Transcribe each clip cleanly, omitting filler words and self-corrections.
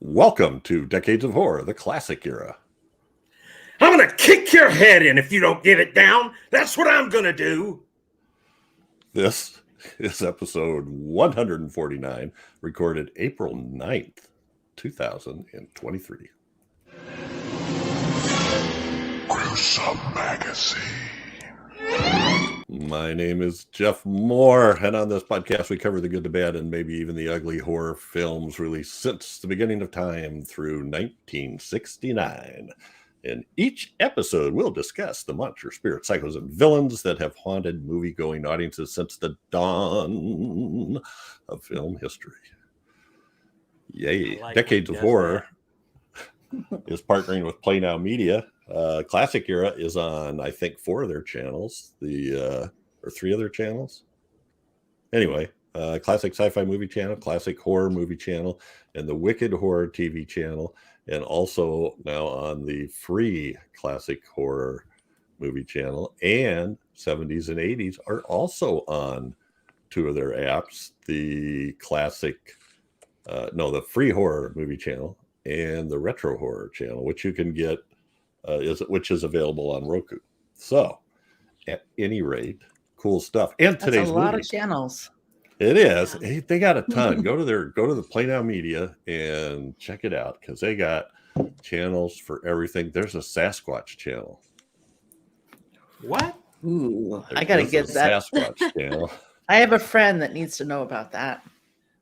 Welcome to Decades of Horror, the classic era. I'm going to kick your head in if you don't get it down. That's what I'm going to do. This is episode 149, recorded April 9th, 2023. Gruesome Magazine. My name is Jeff Mohr, and on this podcast we cover the good, the bad, and maybe even the ugly horror films released since the beginning of time through 1969. In each episode, we'll discuss the monsters, spirits, psychos, and villains that have haunted movie-going audiences since the dawn of film history. Yay. Decades of Horror is partnering with Play Now Media. Classic Era is on, I think, 4 of their channels, or 3 of their channels. Anyway, Classic Sci-Fi Movie Channel, Classic Horror Movie Channel, and the Wicked Horror TV Channel, and also now on the free Classic Horror Movie Channel, and 70s and 80s are also on 2 of their apps, the the free Horror Movie Channel and the Retro Horror Channel, which you can get which is available on Roku. So, at any rate, cool stuff. And That's today's a lot movie, of channels. it is. Hey, they got a ton. Go to the Play Now Media and check it out because they got channels for everything. There's a Sasquatch channel. What? Ooh, There I gotta is get a that. Sasquatch channel. I have a friend that needs to know about that.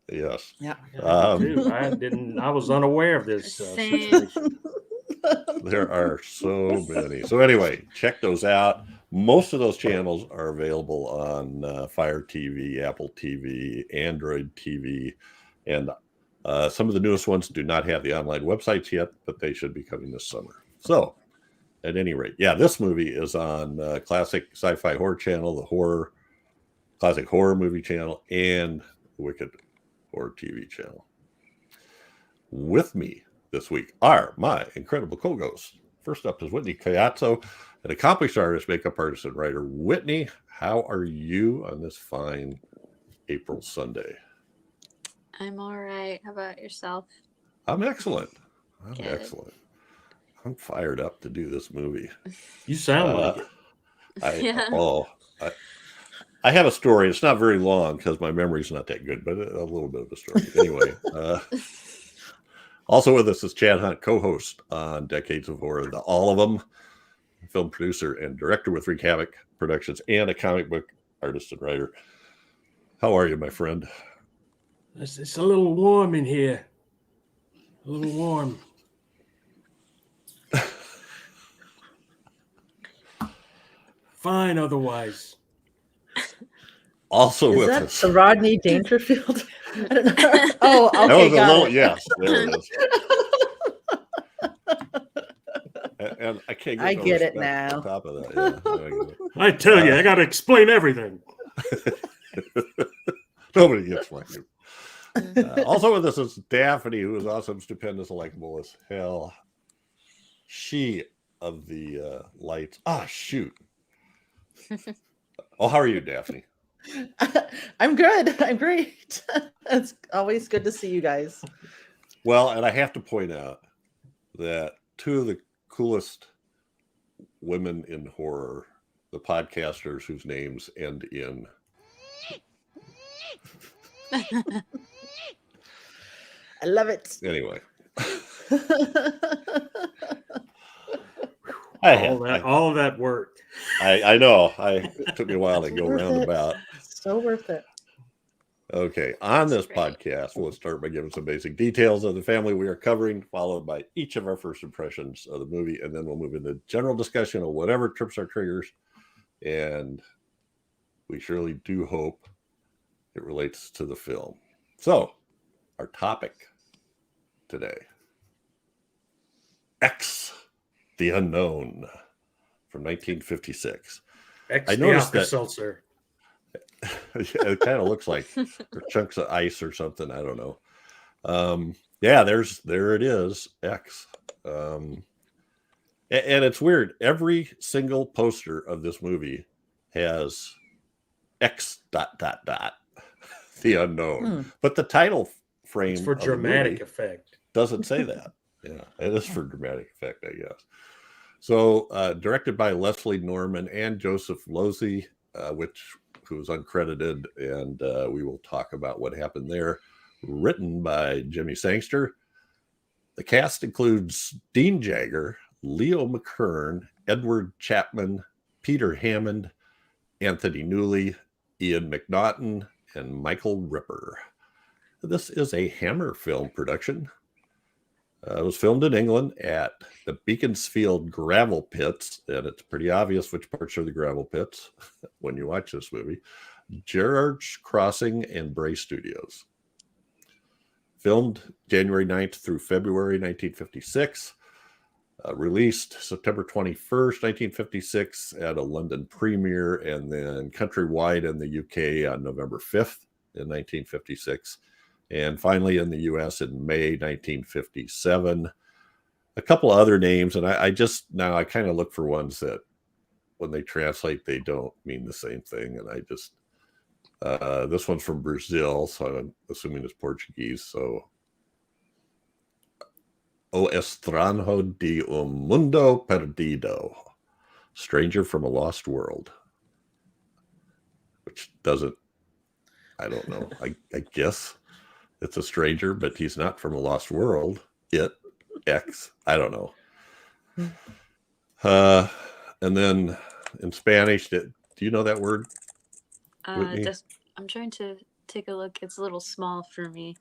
Yes. Yeah. I was unaware of this situation. There are so many. So anyway, check those out. Most of those channels are available on Fire TV, Apple TV, Android TV, and some of the newest ones do not have the online websites yet, but they should be coming this summer. So at any rate, yeah, this movie is on Classic Sci-Fi Horror Channel, the Classic Horror Movie Channel, and the Wicked Horror TV Channel. With me this week are my incredible co-hosts. First up is Whitney Collazo, an accomplished artist, makeup artist, and writer. Whitney, how are you on this fine April Sunday? I'm all right. How about yourself? I'm excellent. Good. Excellent. I'm fired up to do this movie. You sound like it. Yeah. I have a story. It's not very long because my memory's not that good, but a little bit of a story. Anyway, also with us is Chad Hunt, co-host on Decades of Horror, the All of Them, film producer and director with Wreak Havoc Productions, and a comic book artist and writer. How are you, my friend? It's a little warm in here. A little warm. Fine otherwise. Also Is with that us. the Rodney Dangerfield? I don't know. Oh, okay, That was a got little, it. yes, there it is. And I can't I no get it respect now. on top of that. Yeah, I get it. I tell you, I got to explain everything. Nobody gets like you. Also with us is Daphne, who is awesome, stupendous, and likable as hell. She of the lights. Ah, shoot. Oh, how are you, Daphne? I'm good. I'm great. It's always good to see you guys. Well, and I have to point out that 2 of the coolest women in horror, the podcasters whose names end in I love it. anyway. All that work. I know. It took me a while to go roundabout. So worth it. Okay, on this That's great. podcast, we'll start by giving some basic details of the family we are covering, followed by each of our first impressions of the movie, and then we'll move into general discussion of whatever trips our triggers. And we surely do hope it relates to the film. So, our topic today: X, the Unknown, from 1956. X I the noticed that- Alka-Seltzer. It kind of looks like chunks of ice or something. I don't know. Yeah, there it is, X. And it's weird. Every single poster of this movie has X ... the Unknown. But the title frame It's for of the dramatic movie, effect. doesn't say that. Yeah, it is for dramatic effect, I guess. So, directed by Leslie Norman and Joseph Losey, who was uncredited, and we will talk about what happened there. Written by Jimmy Sangster. The cast includes Dean Jagger, Leo McKern, Edward Chapman, Peter Hammond, Anthony Newley, Ian McNaughton, and Michael Ripper. This is a Hammer film production. It was filmed in England at the Beaconsfield gravel pits, and it's pretty obvious which parts are the gravel pits when you watch this movie. Gerrard's Crossing and Bray Studios. Filmed January 9th through February 1956. Released September 21st, 1956 at a London premiere, and then countrywide in the UK on November 5th in 1956. And finally in the US in May 1957. A couple other names, and I kind of look for ones that when they translate, they don't mean the same thing. And I just, this one's from Brazil, so I'm assuming it's Portuguese. So, O Estranho de Mundo Perdido, Stranger from a Lost World. Which doesn't, I don't know, I guess it's a stranger, but he's not from a lost world. I don't know. And then in Spanish, do you know that word? I'm trying to take a look. It's a little small for me.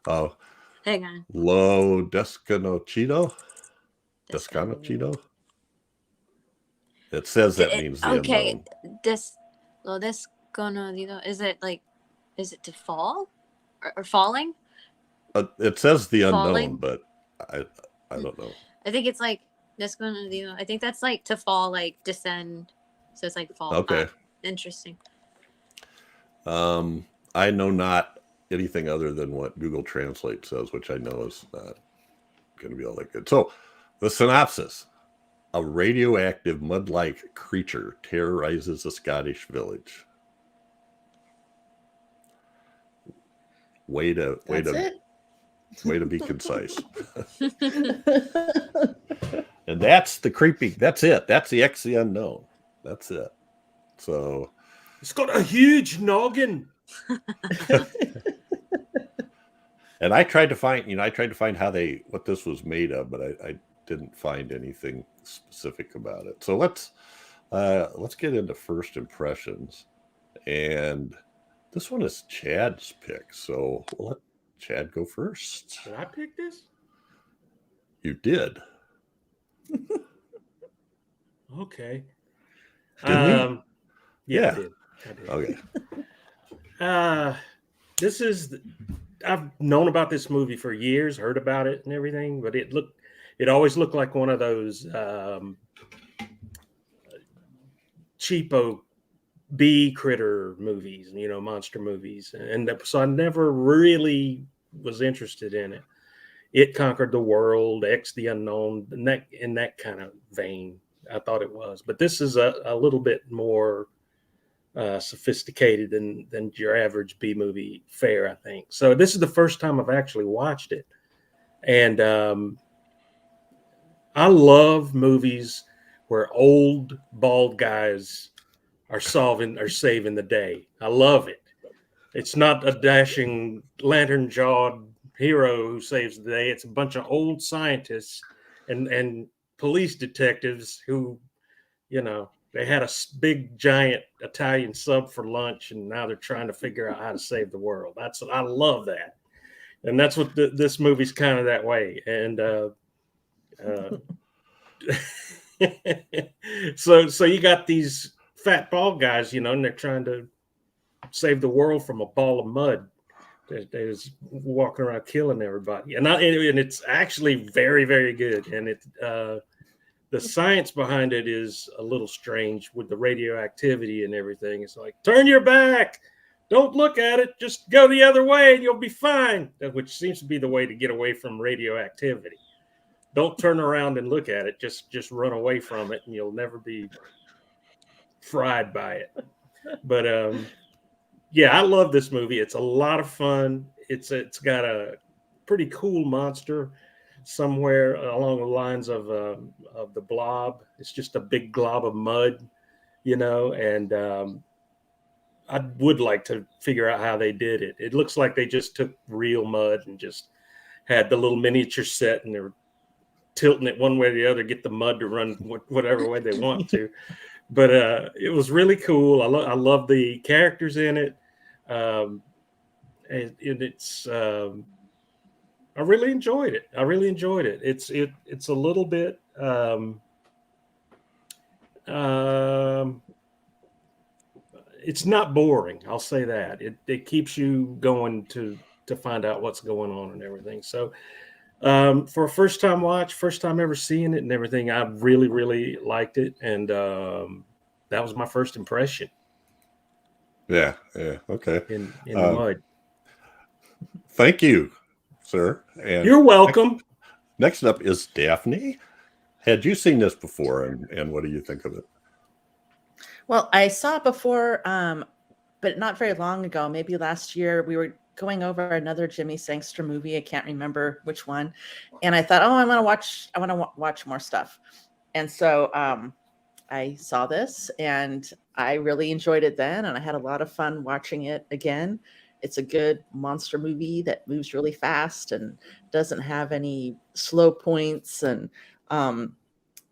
Oh. Hang on. Lo desconocido? Desconocido? It says that means the unknown. Lo desconocido. Is it to fall? Or falling? It says the falling? Unknown, but I don't know. I think it's like desconocido. I think that's like to fall, like descend. So it's like fall. Okay. Interesting. I know not anything other than what Google Translate says, which I know is not going to be all that good. So, the synopsis. A radioactive mud-like creature terrorizes a Scottish village. Way to be concise. And that's the creepy. That's it. That's the X the unknown. That's it. So it's got a huge noggin. And I tried to find what this was made of, but I didn't find anything specific about it. So let's get into first impressions. And this one is Chad's pick, so we'll let Chad go first. Did I pick this? You did. Okay. Didn't we? Yeah. I did. Okay. This is. I've known about this movie for years, heard about it and everything, but it always looked like one of those cheapo B critter movies, monster movies, and so I never really was interested in it. It Conquered the World, X the Unknown, in that kind of vein, I thought it was. But this is a little bit more sophisticated than your average B movie fare, I think. So this is the first time I've actually watched it, and I love movies where old bald guys are saving the day. I love it. It's not a dashing lantern-jawed hero who saves the day. It's a bunch of old scientists and police detectives who, they had a big giant Italian sub for lunch, and now they're trying to figure out how to save the world. I love that, and that's what this movie's kind of that way. And so you got these fat bald guys, and they're trying to save the world from a ball of mud that is walking around killing everybody. And it's actually very, very good. And the science behind it is a little strange with the radioactivity and everything. It's like, turn your back, don't look at it, just go the other way and you'll be fine, which seems to be the way to get away from radioactivity. Don't turn around and look at it, just run away from it and you'll never be fried by it. But yeah, I love this movie. It's a lot of fun. It's got a pretty cool monster somewhere along the lines of the Blob. It's just a big glob of mud, and I would like to figure out how they did it. It looks like they just took real mud and just had the little miniature set, and they're tilting it one way or the other, get the mud to run whatever way they want to. But it was really cool. I love the characters in it. And it's I really enjoyed it. It's a little bit it's not boring. I'll say that. It keeps you going to find out what's going on and everything. So for a first time watch, first time ever seeing it and everything, I really, really liked it. And that was my first impression. Yeah. Okay. In the mud. Thank you, sir. And you're welcome. Next up is Daphne. Had you seen this before, and what do you think of it? Well, I saw it before, but not very long ago. Maybe last year we were going over another Jimmy Sangster movie. I can't remember which one, and I thought, I want to watch more stuff. And so I saw this, and I really enjoyed it then, and I had a lot of fun watching it again. It's a good monster movie that moves really fast and doesn't have any slow points. And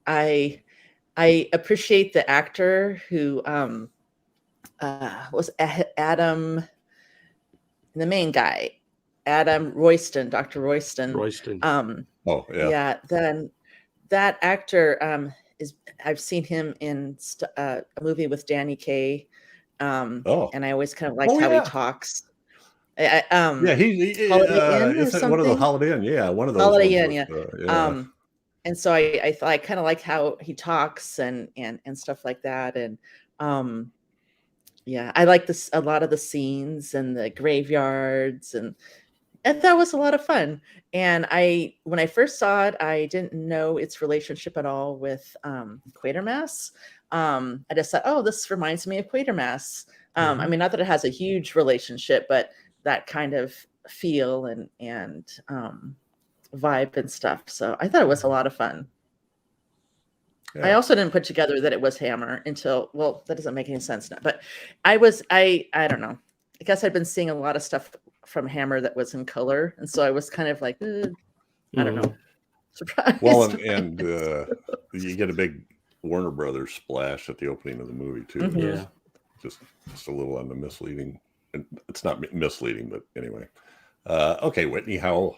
I appreciate the actor who was Adam, the main guy, Adam Royston, Dr. Royston. Yeah. Then that actor I've seen him in a movie with Danny Kaye. And I always kind of liked how he talks. He's one of the Holiday Inn. Yeah, one of those. Holiday Inn, yeah. And so I kind of like how he talks and stuff like that. And I like this, a lot of the scenes and the graveyards, and that was a lot of fun. And when I first saw it, I didn't know its relationship at all with Quatermass. I just thought, this reminds me of Quatermass. I mean, not that it has a huge relationship, but that kind of feel and vibe and stuff. So I thought it was a lot of fun. Yeah. I also didn't put together that it was Hammer until, that doesn't make any sense now, but I don't know. I guess I'd been seeing a lot of stuff from Hammer that was in color. And so I was kind of like, I don't know. Surprised. Well, and you get a big Warner Brothers splash at the opening of the movie too. Mm-hmm. Yeah. Just a little on the misleading. It's not misleading, but anyway. Okay, Whitney, how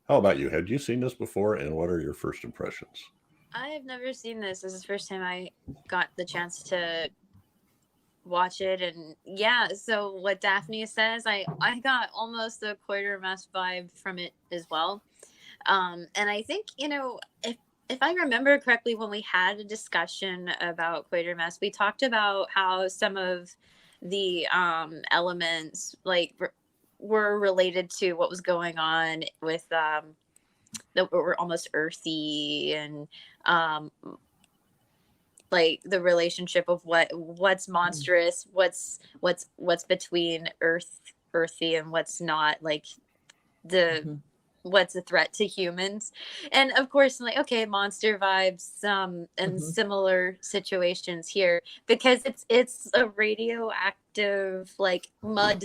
about you? Had you seen this before, and what are your first impressions? I have never seen this. This is the first time I got the chance to watch it, and so what Daphne says, I got almost a Quatermass vibe from it as well. And I think, if I remember correctly, when we had a discussion about Quatermass, we talked about how some of the elements were related to what was going on with that were almost earthy, and the relationship of what's monstrous, what's between earthy and what's not, what's a threat to humans. And of course, monster vibes and similar situations here, because it's a radioactive mud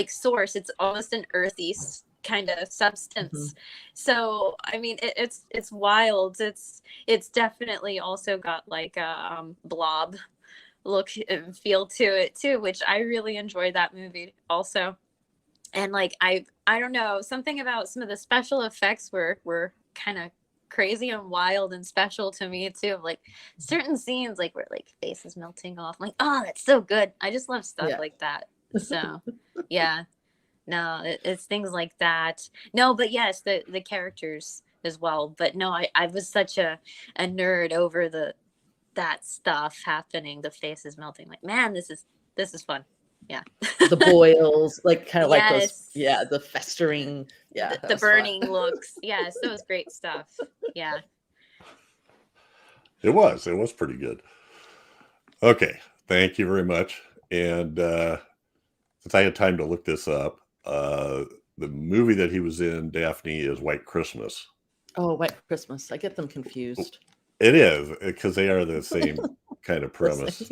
source. It's almost an earthy kind of substance. So I mean, it's wild. It's definitely also got a blob look and feel to it too, which I really enjoyed that movie also. And I don't know, something about some of the special effects were kind of crazy and wild and special to me too. Certain scenes where faces melting off. That's so good. I just love stuff like that. So no, it's things like that. No, but yes, the characters as well. But no, I was such a nerd over that stuff happening. The faces melting. Man, this is fun. Yeah. The boils, kind of like those, the festering, the burning looks. Yes, it was great stuff. Yeah. It was pretty good. Okay, thank you very much. And since I had time to look this up, the movie that he was in, Daphne, is White Christmas. Oh, White Christmas. I get them confused. It is, because they are the same kind of premise.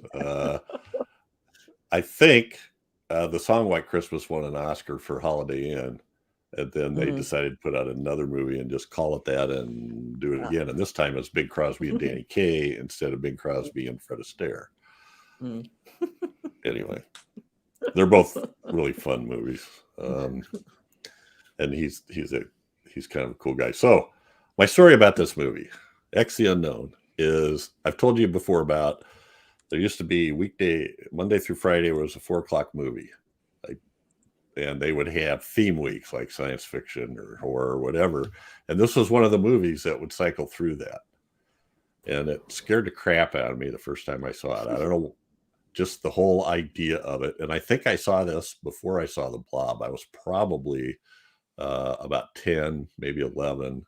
I think the song White Christmas won an Oscar for Holiday Inn, and then they decided to put out another movie and just call it that and do it again. And this time it's Bing Crosby and Danny Kaye instead of Bing Crosby and Fred Astaire. Anyway, they're both really fun movies. And he's kind of a cool guy. So my story about this movie, X the Unknown, is I've told you before about there used to be Monday through Friday was a 4:00 movie. And they would have theme weeks like science fiction or horror or whatever. And this was one of the movies that would cycle through that. And it scared the crap out of me the first time I saw it. I don't know, just the whole idea of it. And I think I saw this before I saw The Blob. I was probably about 10, maybe 11.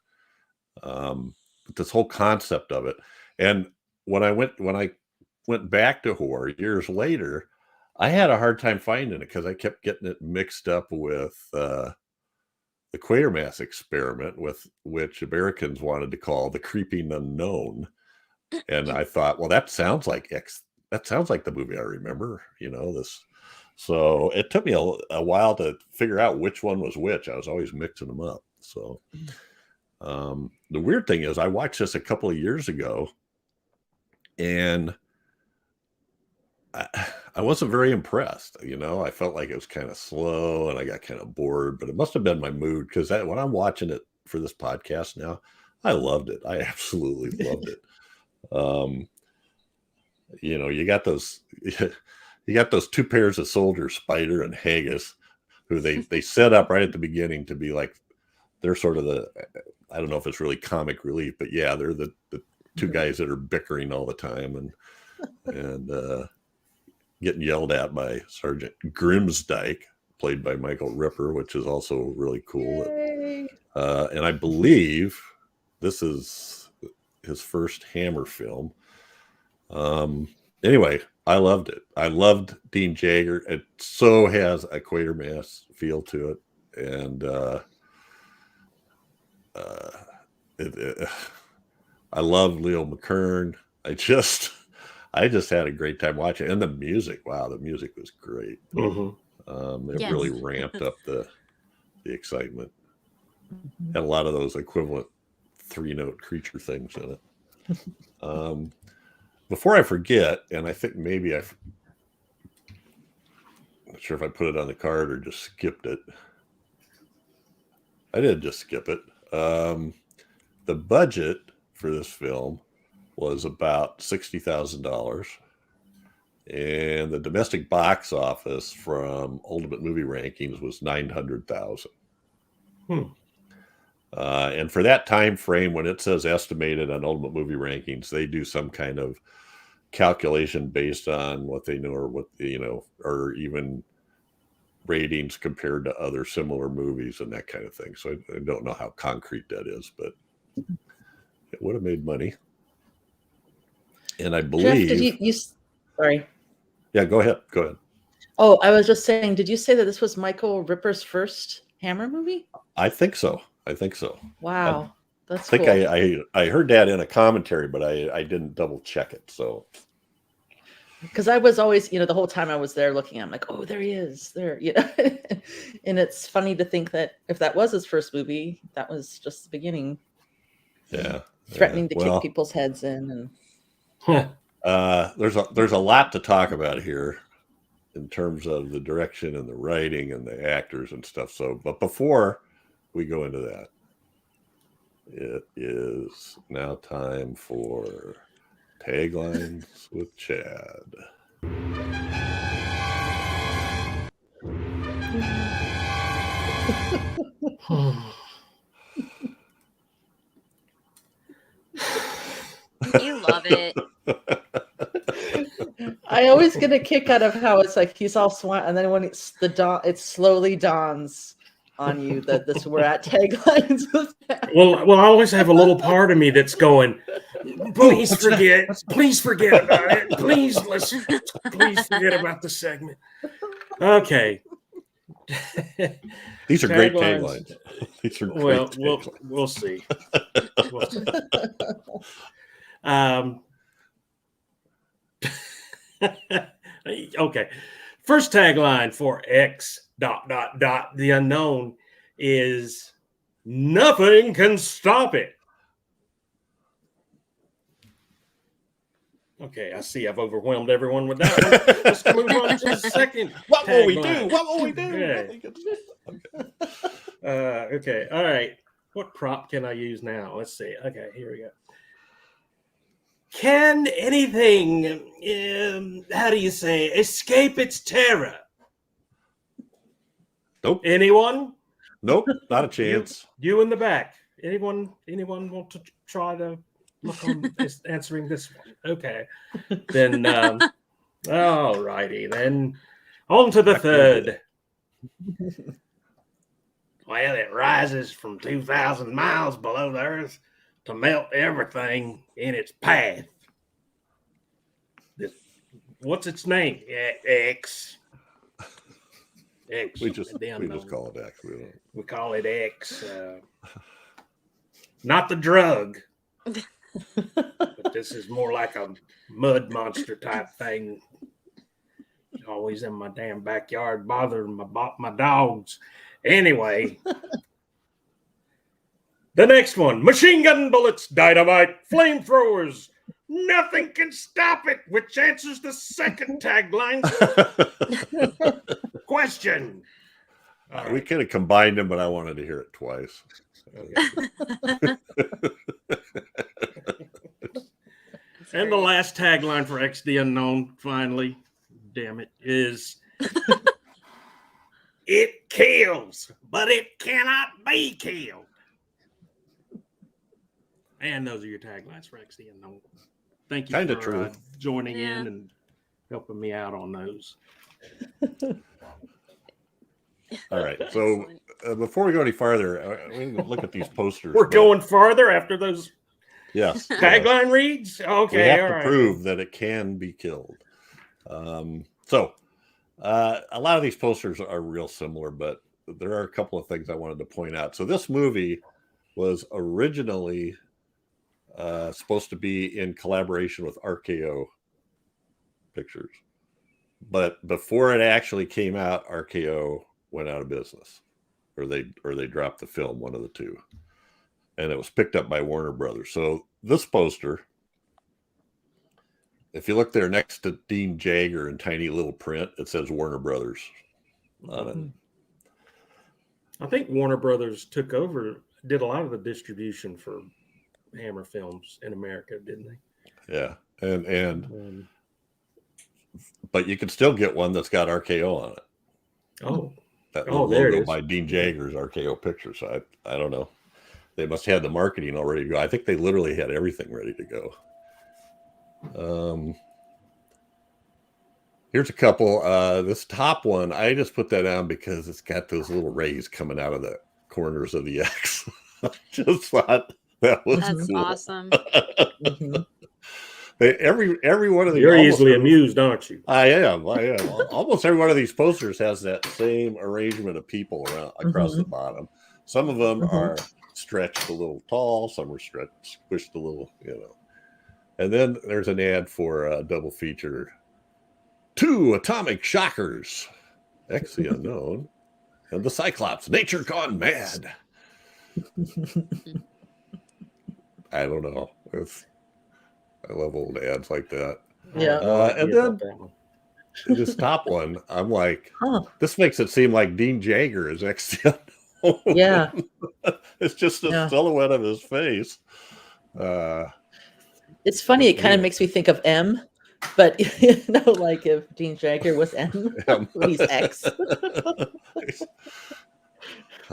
But this whole concept of it. And when I went back to horror years later, I had a hard time finding it because I kept getting it mixed up with the Quatermass experiment, with which Americans wanted to call the creeping unknown. And I thought, well, that sounds like the movie I remember, this. So it took me a while to figure out which one was which. I was always mixing them up. So the weird thing is I watched this a couple of years ago, and I wasn't very impressed. I felt like it was kind of slow and I got kind of bored, but it must have been my mood, because when I'm watching it for this podcast now, I loved it. I absolutely loved it. You got those two pairs of soldiers, Spider and Haggis, who they set up right at the beginning to be like, they're sort of I don't know if it's really comic relief, but yeah, they're the two guys that are bickering all the time and getting yelled at by Sergeant Grimsdyke, played by Michael Ripper, which is also really cool. And I believe this is his first Hammer film. Anyway, I loved it. I loved Dean Jagger. It so has a Quatermass feel to it. And I love Leo McKern. I just had a great time watching it. And the music, wow, the music was great. It really ramped up the excitement. Had a lot of those equivalent 3-note creature things in it. Before I forget, and I think maybe I'm not sure if I put it on the card or just skipped it. I did just skip it. The budget for this film was about $60,000, and the domestic box office from Ultimate Movie Rankings was $900,000. And for that time frame, when it says estimated on Ultimate Movie Rankings, they do some kind of calculation based on what they know, or or even ratings compared to other similar movies and that kind of thing. So I don't know how concrete that is, but it would have made money. And I believe. Jeff, did you sorry. Yeah, go ahead. Oh, I was just saying, did you say that this was Michael Ripper's first Hammer movie? I think so. Wow. That's cool. I heard that in a commentary, but I didn't double check it. So, because I was always, the whole time I was there looking, I'm like, oh, there he is there, and it's funny to think that if that was his first movie, that was just the beginning. Yeah. Threatening to kick people's heads in. There's a lot to talk about here in terms of the direction and the writing and the actors and stuff. So, but before we go into that, it is now time for Taglines with Chad. You love it. I always get a kick out of how it's like he's all swat, and then when it's it slowly dawns on you that we're at Taglines. Well, I always have a little part of me that's going, please forget about it. Please forget about the segment. Okay. These are great taglines. These are great taglines. We'll see. We'll see. Okay. First tagline for X ... the unknown is nothing can stop it. Okay, I see I've overwhelmed everyone with that one. Let's move on to the second. What will we do? What will we do? Yeah. Okay, all right. What prop can I use now? Let's see. Okay, here we go. Can anything, how do you say, escape its terror? Nope. Anyone? Nope, not a chance. You in the back. Anyone want to try to look on answering this one? Okay. Then, all righty. Then on to the third. Well, it rises from 2,000 miles below the earth to melt everything in its path. What's its name? X. X. We just call it X. We call it X. Not the drug. But this is more like a mud monster type thing. Always in my damn backyard bothering my dogs. Anyway. The next one. Machine gun bullets, dynamite, flamethrowers. Nothing can stop it, which answers the second tagline. Question. We could have combined them, but I wanted to hear it twice. Okay. And the last tagline for X the Unknown, finally, damn it, is it kills, but it cannot be killed. And those are your taglines for X the Unknown. Thank you for joining in and helping me out on those. All right. So before we go any farther, we can look at these posters. We're going farther after those tagline reads? Okay. We have to prove that it can be killed. So a lot of these posters are real similar, but there are a couple of things I wanted to point out. So this movie was originally supposed to be in collaboration with RKO Pictures, but before it actually came out, RKO went out of business, or they dropped the film, one of the two, and it was picked up by Warner Brothers. So this poster, if you look there next to Dean Jagger in tiny little print, it says Warner Brothers on it. I think Warner Brothers took over, did a lot of the distribution for Hammer Films in America, didn't they? Yeah, and but you can still get one that's got RKO on it. Oh, that logo by Dean Jagger's RKO Pictures. So I don't know. They must have had the marketing already to go. I think they literally had everything ready to go. Here's a couple. This top one, I just put that on because it's got those little rays coming out of the corners of the X. Just thought that was cool. Awesome. Every one of these. You're easily amused, aren't you? I am. Almost every one of these posters has that same arrangement of people around across the bottom. Some of them are stretched a little tall. Some are squished a little, And then there's an ad for a double feature. 2 atomic shockers, X the Unknown, and the Cyclops, Nature Gone Mad. I don't know. I love old ads like that. Yeah. And then this top one, I'm like, this makes it seem like Dean Jagger is X the Unknown. Yeah. It's just a silhouette of his face. It's funny. It kind of makes me think of M, but like if Dean Jagger was M, he's X.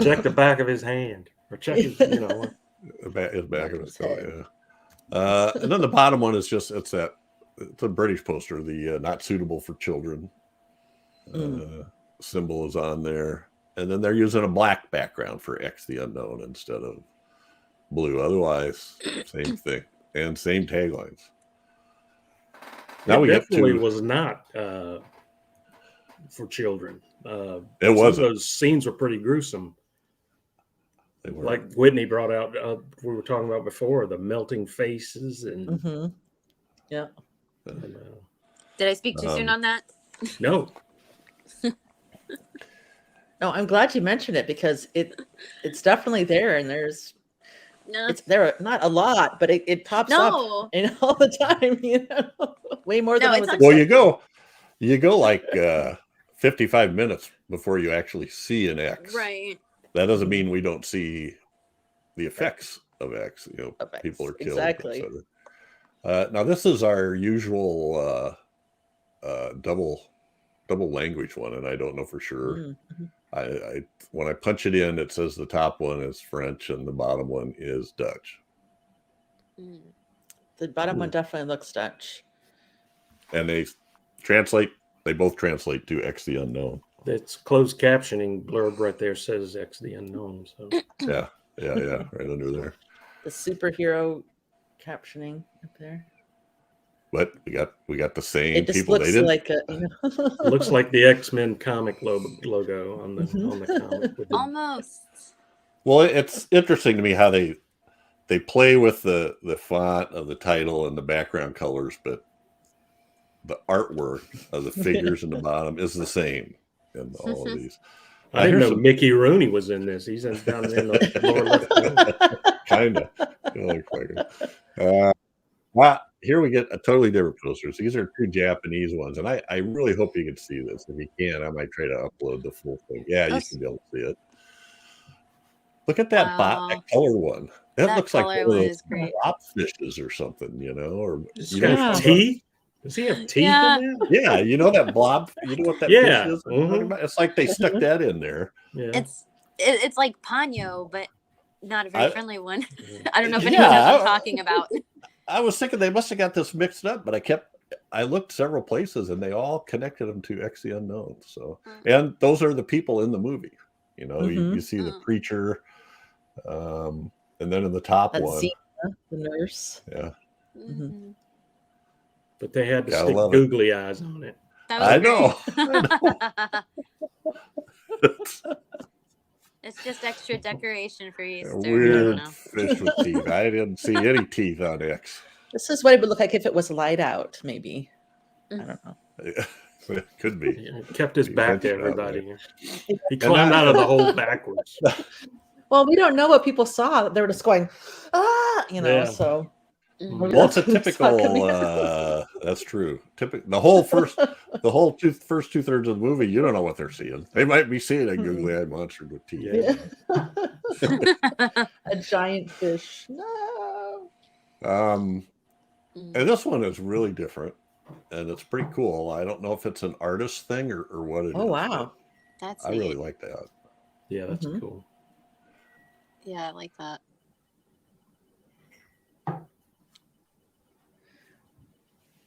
Check the back of his hand, or check his, his back of his coat. Yeah. And then the bottom one is it's a British poster. The not suitable for children symbol is on there, and then they're using a black background for X the Unknown instead of blue. Otherwise, same thing and same taglines. Now it definitely was not for children. It some of wasn't. those scenes were pretty gruesome. They were. Like Whitney brought out, we were talking about before, the melting faces and Yeah. and, Did I speak too soon on that? no, No, I'm glad you mentioned it because it's definitely there, and No. it's there not a lot, but it pops up all the time, way more than I was Well, you go like 55 minutes before you actually see an X. Right. That doesn't mean we don't see the effects of X. People are killed. Exactly. Now this is our usual double language one, and I don't know for sure. Mm-hmm. I when I punch it in, it says the top one is French and the bottom one is Dutch. The bottom one definitely looks Dutch. And they both translate to X the Unknown. It's closed captioning blurb right there says X the Unknown. So yeah, right under there. The superhero captioning up there. But we got the same it just people. Looks like it looks like the X-Men comic logo on the comic. Almost. Well, it's interesting to me how they play with the font of the title and the background colors, but the artwork of the figures in the bottom is the same in all of these. I didn't know Mickey Rooney was in this. He's down in the lower left. Kind of. Here we get a totally different posters. These are two Japanese ones, and I really hope you can see this. If you can, I might try to upload the full thing. Yeah, you should be able to see it. Look at that that color one. That looks like one of those drop fishes or something, or teeth. Does he have teeth in there? Yeah, you know that blob. You know what that fish is? It's like they stuck that in there. Yeah. It's like Ponyo, but not a very friendly one. I don't know if anyone knows what I'm talking about. I was thinking they must have got this mixed up, but I looked several places and they all connected them to X the Unknown. So, and those are the people in the movie. You see the preacher, and then in the top one, Zena, the nurse. Yeah. But they had to stick googly eyes on it. I know. It's just extra decoration for Easter. Weird fish with teeth. I didn't see any teeth on X. This is what it would look like if it was light out, maybe. I don't know. It could be. He kept his back to everybody. He climbed out of the hole backwards. Well, we don't know what people saw. They were just going, so. Well, it's a typical. That's true. The whole first 2/3 of the movie, you don't know what they're seeing. They might be seeing a googly-eyed monster with teeth. Yeah. A giant fish. No. And this one is really different, and it's pretty cool. I don't know if it's an artist thing or what it is. Oh wow, that's I really like that. Yeah, that's cool. Yeah, I like that.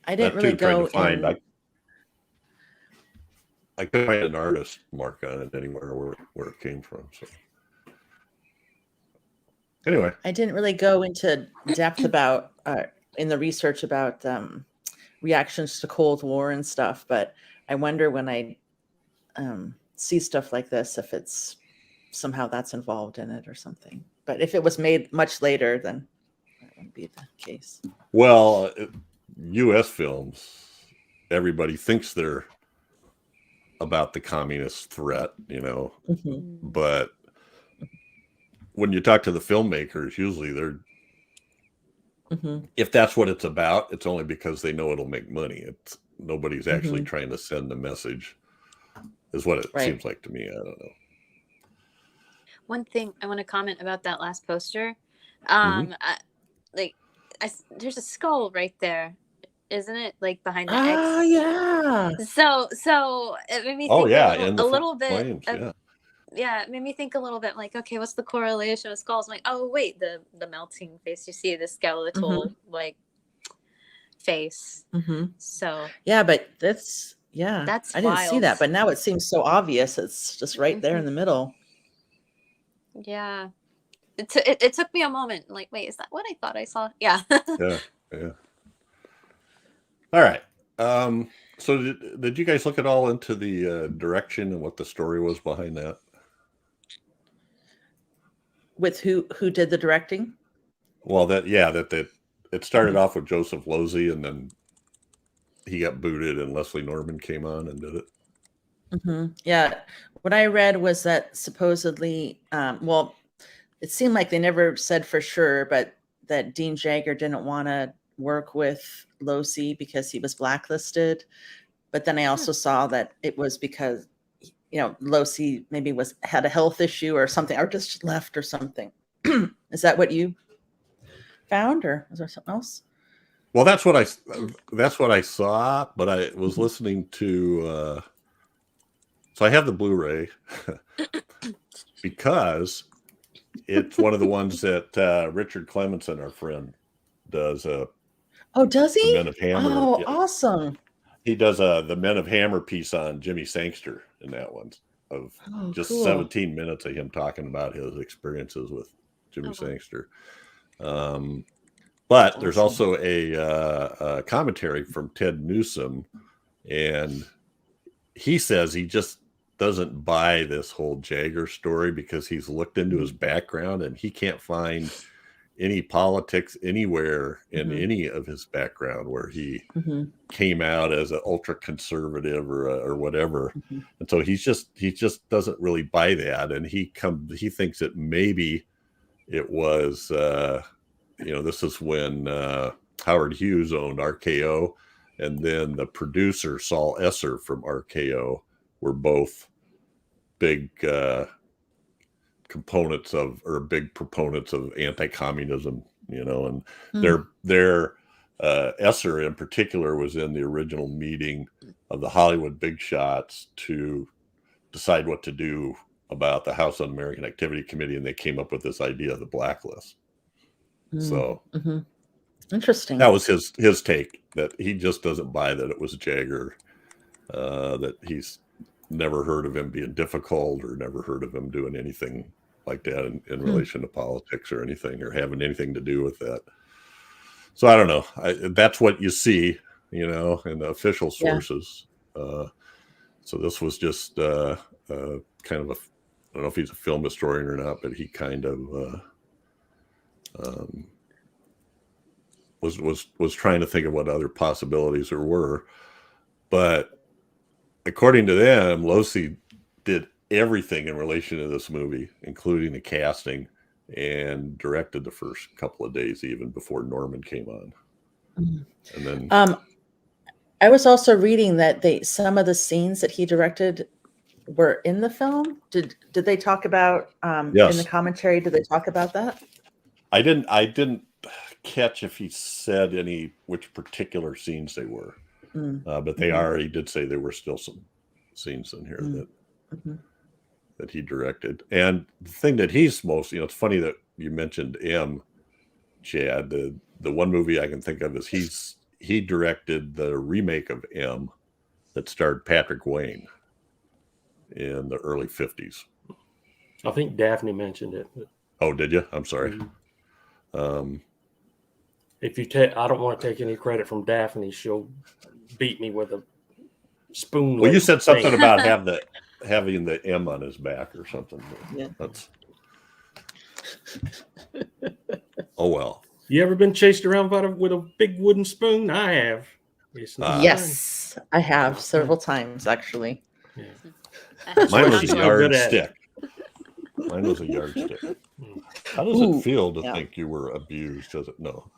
I didn't really go in. I couldn't find an artist mark on it anywhere where it came from. So anyway, I didn't really go into depth about in the research about reactions to Cold War and stuff, but I wonder when I see stuff like this if it's somehow that's involved in it or something. But if it was made much later, then that wouldn't be the case. Well, U.S. films, everybody thinks they're about the communist threat, but when you talk to the filmmakers, usually they're, if that's what it's about, it's only because they know it'll make money. Nobody's actually trying to send a message, is what it seems like to me. I don't know. One thing I want to comment about that last poster, there's a skull right there, isn't it? Like behind the X. Oh yeah. So it made me think a little bit. Flames, it made me think a little bit like, okay, what's the correlation with skulls? I'm like, oh wait, the melting face. You see the skeletal face. So yeah, but that's I didn't see that, but now it seems so obvious. It's just right there in the middle. Yeah. It took me a moment. Like, wait, is that what I thought I saw? Yeah. Yeah. All right. So did you guys look at all into the direction and what the story was behind that? With who did the directing? Well, that it started off with Joseph Losey, and then he got booted, and Leslie Norman came on and did it. Mm-hmm. Yeah, what I read was that supposedly, well, it seemed like they never said for sure, but that Dean Jagger didn't want to work with Losey because he was blacklisted. But then I also saw that it was because, Losey maybe had a health issue or something, or just left or something. Is that what you found, or was there something else? Well, that's what I saw, but I was listening to. So I have the Blu-ray because it's one of the ones that Richard Clemenson, our friend, does. Oh, does he? The Men of Hammer. Oh, yeah. Awesome. He does the Men of Hammer piece on Jimmy Sangster in that one of just cool. 17 minutes of him talking about his experiences with Jimmy Sangster. But awesome. There's also a commentary from Ted Newsom, and he says he just doesn't buy this whole Jagger story because he's looked into his background and he can't find any politics anywhere in any of his background where he came out as an ultra conservative or whatever. And so he just doesn't really buy that. And he thinks that maybe it was, this is when Howard Hughes owned RKO, and then the producer Saul Esser from RKO were both big big proponents of anti-communism, and their Esser in particular was in the original meeting of the Hollywood big shots to decide what to do about the House Un-American Activity Committee, and they came up with this idea of the blacklist. So interesting. That was his take, that he just doesn't buy that it was Jagger, that he's never heard of him being difficult or never heard of him doing anything like that in relation to politics or anything, or having anything to do with that. So I don't know. That's what you see, in the official sources. Yeah. So this was just kind of I don't know if he's a film historian or not, but he kind of was trying to think of what other possibilities there were. But according to them, Losey did everything in relation to this movie, including the casting, and directed the first couple of days even before Norman came on. And then I was also reading that some of the scenes that he directed were in the film. Did they talk about yes. In the commentary? Did they talk about that? I didn't catch if he said which particular scenes they were. But he did say there were still some scenes in here that he directed. And the thing that he's most, it's funny that you mentioned M, Chad. The one movie I can think of is he directed the remake of M that starred Patrick Wayne in the early 50s. I think Daphne mentioned it. Oh, did you? I'm sorry. If you take, I don't want to take any credit from Daphne. She'll beat me with a spoon. Well, you said something about having the M on his back or something. Yeah. That's. Oh well. You ever been chased around with a big wooden spoon? I have. Yes, I have several times actually. Yeah. Mine was a yardstick. How does it feel to think you were abused? Does it? No.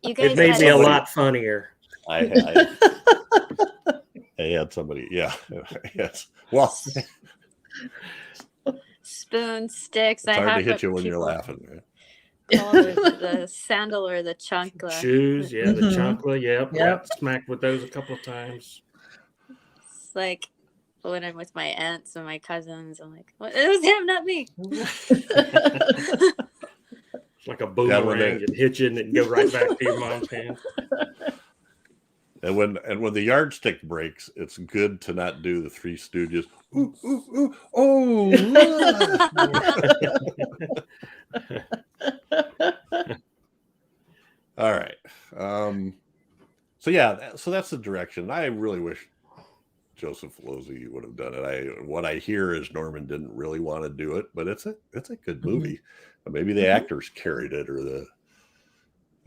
You guys it made me a lot funnier. I had somebody. Yeah. Yes. Well. Spoon, sticks. It's hard to hit you when you're laughing. Right? Call the sandal or the chancla. Shoes, yeah, the chancla, yep. Smacked with those a couple of times. It's like when I'm with my aunts and my cousins, I'm like, "What? It was him, not me." It's like a boomerang, and hit you and it go right back to your mom's hand. And when the yardstick breaks, it's good to not do the Three Stooges. Ooh, ooh, ooh, oh. All right. So yeah, so that's the direction. I really wish Joseph Losey would have done it. What I hear is Norman didn't really want to do it, but it's a good movie. Maybe the actors carried it or the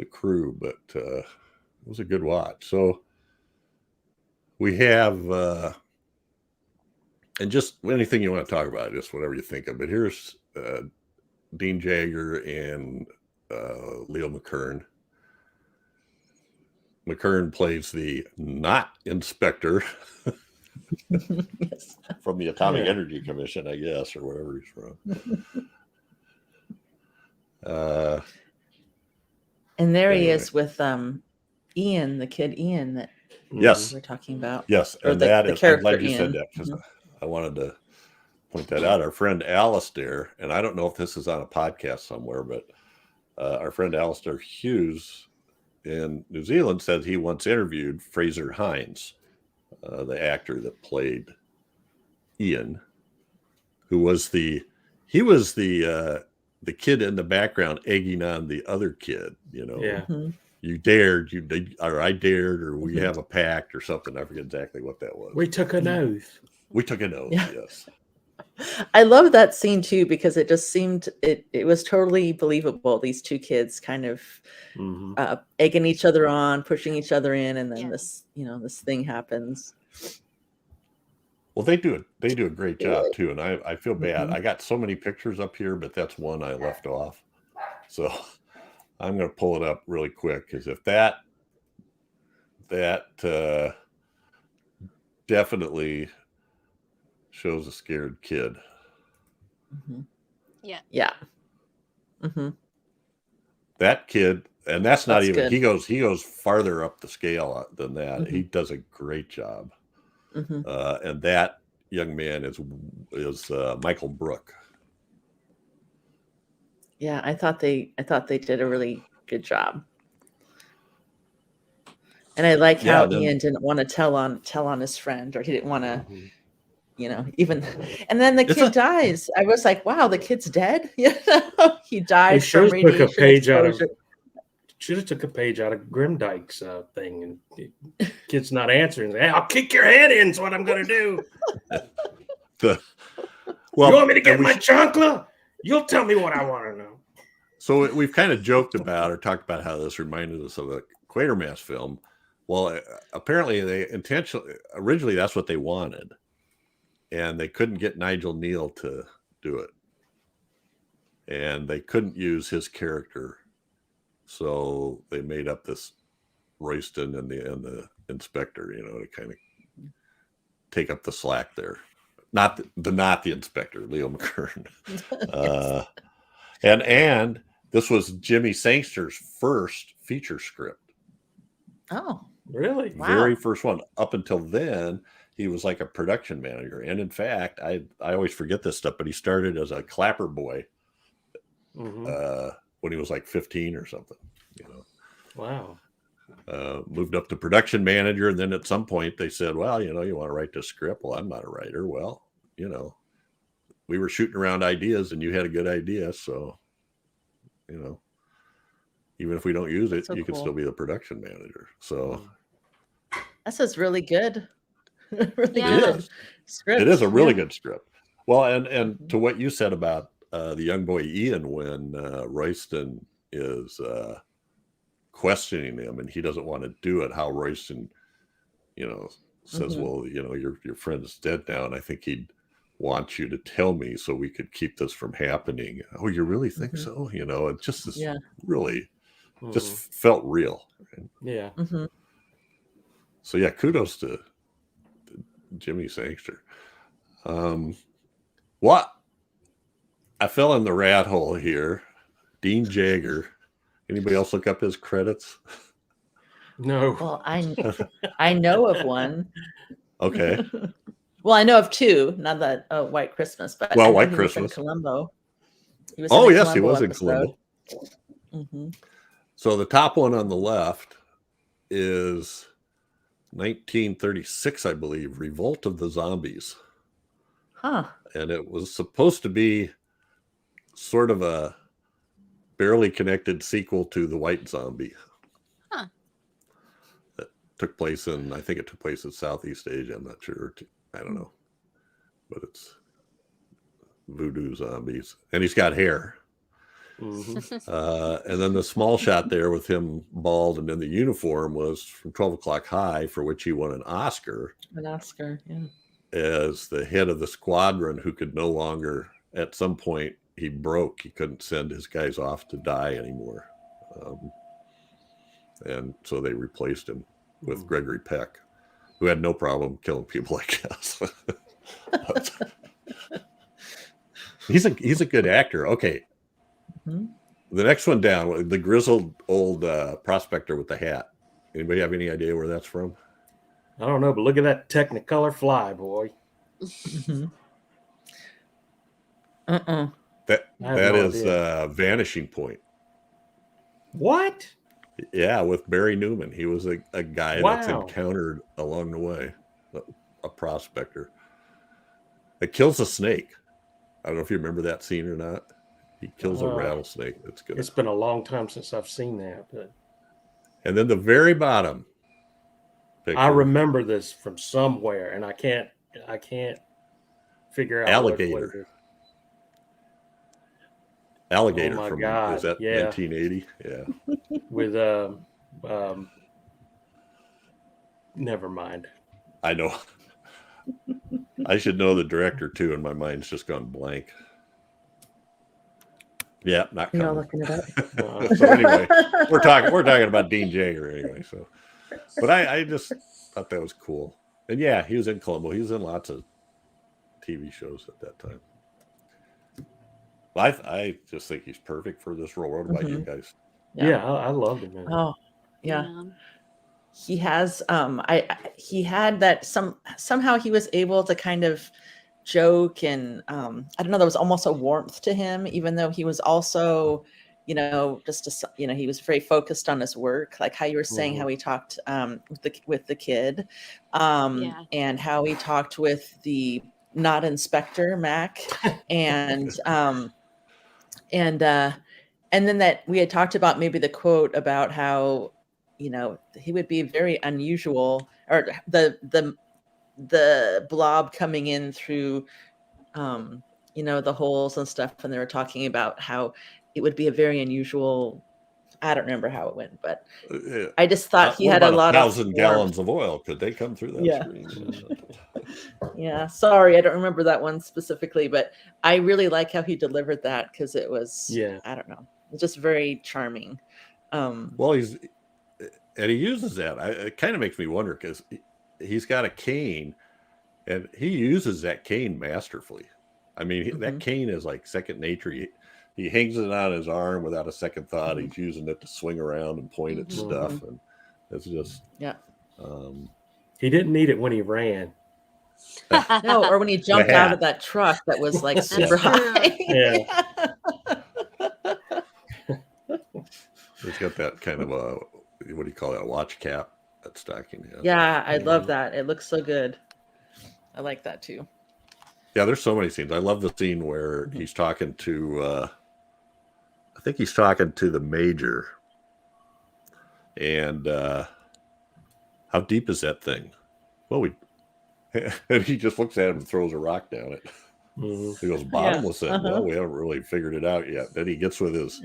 crew, but it was a good watch. So we have and just anything you want to talk about, just whatever you think of. But here's Dean Jagger and Leo McKern. McKern plays the not inspector Yes. from the Atomic Energy Commission, I guess, or wherever he's from. And there he is with Ian, the kid Ian that yes, we're talking about. Yes, or and the I'm glad you Ian. said that because I wanted to point that out. Our friend Alistair, and I don't know if this is on a podcast somewhere, but our friend Alistair Hughes in New Zealand said he once interviewed Fraser Hines, the actor that played Ian, who was the kid in the background egging on the other kid, you know. Yeah. You dared, or I dared, or we have a pact or something. I forget exactly what that was. We took an oath. We took an oath, yes. I love that scene too, because it just seemed it was totally believable. These two kids kind of egging each other on, pushing each other in, and then this thing happens. Well, they do a great job too, and I feel bad. I got so many pictures up here, but that's one I left off. So I'm going to pull it up really quick, because if that definitely shows a scared kid. Yeah. That kid, and that's not even good. he goes farther up the scale than that. He does a great job. And that young man is Michael Brook. Yeah, I thought they did a really good job. And I like how Ian didn't want to tell on his friend, or he didn't want to even, and then the kid dies. I was like, wow, the kid's dead. He died from radiation exposure. Should have took a page out of Grimsdyke's thing, and the kid's not answering. Hey, I'll kick your head in. Is what I'm going to do. You want me to get my chancla? You'll tell me what I want to know. So we've kind of joked about or talked about how this reminded us of a Quatermass film. Well, apparently originally that's what they wanted, and they couldn't get Nigel Neal to do it, and they couldn't use his character. So they made up this Royston and the inspector, to kind of take up the slack there. Not the inspector, Leo McKern. And this was Jimmy Sangster's first feature script. Oh, really? Very first one. Up until then, he was like a production manager. And in fact, I always forget this stuff, but he started as a clapper boy. When he was like 15 or something, Wow. Moved up to production manager. And then at some point they said, well, you want to write this script? Well, I'm not a writer. Well, we were shooting around ideas and you had a good idea. So, even if we don't use it, you can still be the production manager. So that says really good. Really good script. It is a really good script. Well, and to what you said about the young boy Ian, when Royston is questioning him and he doesn't want to do it, how Royston, says, well, your friend is dead now, and I think he'd want you to tell me so we could keep this from happening. Oh, you really think so? It just is really just felt real. Right? Yeah. So yeah, kudos to Jimmy Sangster. What? I fell in the rat hole here. Dean Jagger. Anybody else look up his credits? No. Well, I know of one. Okay. Well, I know of two. Not that White Christmas, but White Christmas. Columbo. He was in Columbo. So the top one on the left is 1936, I believe, Revolt of the Zombies. Huh. And it was supposed to be sort of a barely connected sequel to The White Zombie. Huh. took place in, I think it took place in Southeast Asia. I'm not sure. I don't know. But it's voodoo zombies. And he's got hair. Mm-hmm. And then the small shot there with him bald and in the uniform was from 12 O'Clock High, for which he won an Oscar. An Oscar, yeah. As the head of the squadron who could no longer, at some point, he broke. He couldn't send his guys off to die anymore. And so they replaced him with Gregory Peck, who had no problem killing people, I guess. But he's a good actor. Okay. Mm-hmm. The next one down, the grizzled old prospector with the hat. Anybody have any idea where that's from? I don't know, but look at that Technicolor fly, boy. Mm-hmm. That is Vanishing Point. What? Yeah, with Barry Newman. He was a guy that's encountered along the way, a prospector. It kills a snake. I don't know if you remember that scene or not. He kills a rattlesnake. That's good. It's been a long time since I've seen that. But... And then the very bottom picture. I remember this from somewhere, and I can't figure out. Alligator. Alligator oh from God. Was that 1980? Yeah. With never mind. I know. I should know the director too, and my mind's just gone blank. Yeah, not coming. You're looking it up. So anyway, we're talking about Dean Jager anyway. So, but I just thought that was cool, and yeah, he was in Columbo. He was in lots of TV shows at that time. I just think he's perfect for this role. What about you guys? Yeah, I loved him. Man. Oh, yeah. He has. He had that somehow he was able to kind of joke and I don't know. There was almost a warmth to him, even though he was also, he was very focused on his work, like how you were saying how he talked with the kid, and how he talked with the not Inspector Mac, and then that we had talked about maybe the quote about how he would be very unusual, or the blob coming in through the holes and stuff, and they were talking about how it would be a very unusual. I don't remember how it went, but I just thought he had a lot of 1,000 gallons of oil. Could they come through that screen? Yeah, sorry, I don't remember that one specifically, but I really like how he delivered that, because it was, I don't know, it's just very charming. Well, he uses that. It kind of makes me wonder, because he's got a cane, and he uses that cane masterfully. I mean, that cane is like second nature. He hangs it on his arm without a second thought. He's using it to swing around and point at stuff, and it's just he didn't need it when he ran. No, or when he jumped out of that truck that was like super high. Yeah. He's got that kind of a, what do you call that, a watch cap that's stocking. Yeah, I love that. It looks so good. I like that too. Yeah, there's so many scenes. I love the scene where he's talking to, I think he's talking to the major. And how deep is that thing? Well, and he just looks at him and throws a rock down it. He goes, bottomless then. Well, we haven't really figured it out yet. Then he gets with his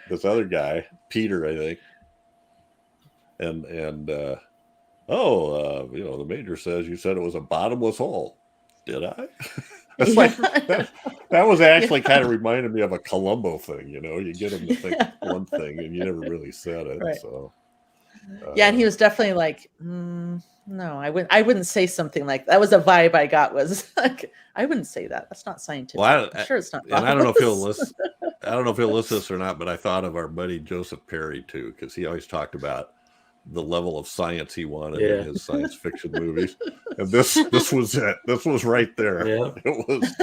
this other guy, Peter, I think. And the major says you said it was a bottomless hole. Did I? It's like that was actually kind of reminded me of a Columbo thing. You get him to think one thing and you never really said it. Right. So and he was definitely like, no, I wouldn't say something like that. That was a vibe I got, was like, I wouldn't say that. That's not scientific. Well, I'm sure it's not. And I don't know if he'll listen. I don't know if he'll listen to this or not, but I thought of our buddy Joseph Perry too, because he always talked about the level of science he wanted in his science fiction movies, and this was it. This was right there. Yeah. It was.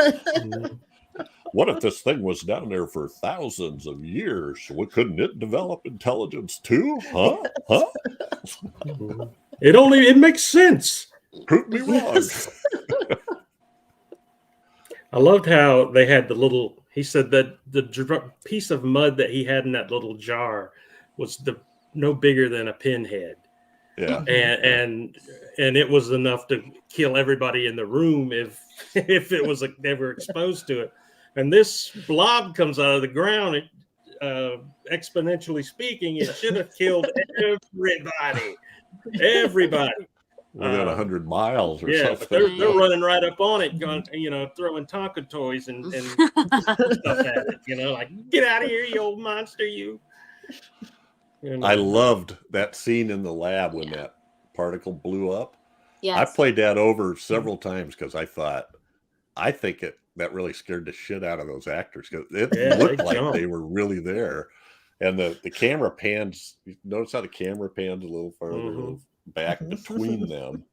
What if this thing was down there for thousands of years? Couldn't it develop intelligence too? Huh? It makes sense. Prove me wrong. I loved how they had the little. He said that the piece of mud that he had in that little jar was no bigger than a pinhead. Yeah. and it was enough to kill everybody in the room if it was they were exposed to it. And this blob comes out of the ground. Exponentially speaking, it should have killed everybody. Within 100 miles or yeah, something. but they're running right up on it, going, throwing Tonka toys and stuff at it. Like, get out of here, you old monster, you. I loved that scene in the lab when that particle blew up. Yes. I played that over several times because I think that really scared the shit out of those actors because it looked like they were really there. And the camera pans, you notice how the camera pans a little further, a little back between them.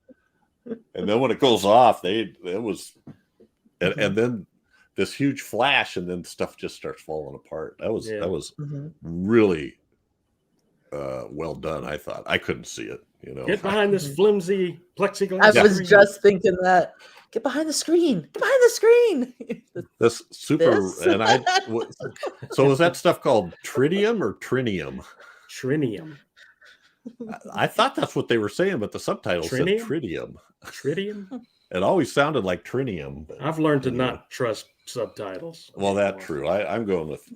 And then when it goes off, and then this huge flash, and then stuff just starts falling apart. That was really well done. I thought I couldn't see it. Get behind this flimsy plexiglass. I was just thinking that. Get behind the screen. Get behind the screen. This super so was that stuff called tritium or trinium? Trinium. I thought that's what they were saying, but the subtitles said tritium. Tritium? It always sounded like trinium. But, I've learned to not trust subtitles. Well, that's true. I'm going with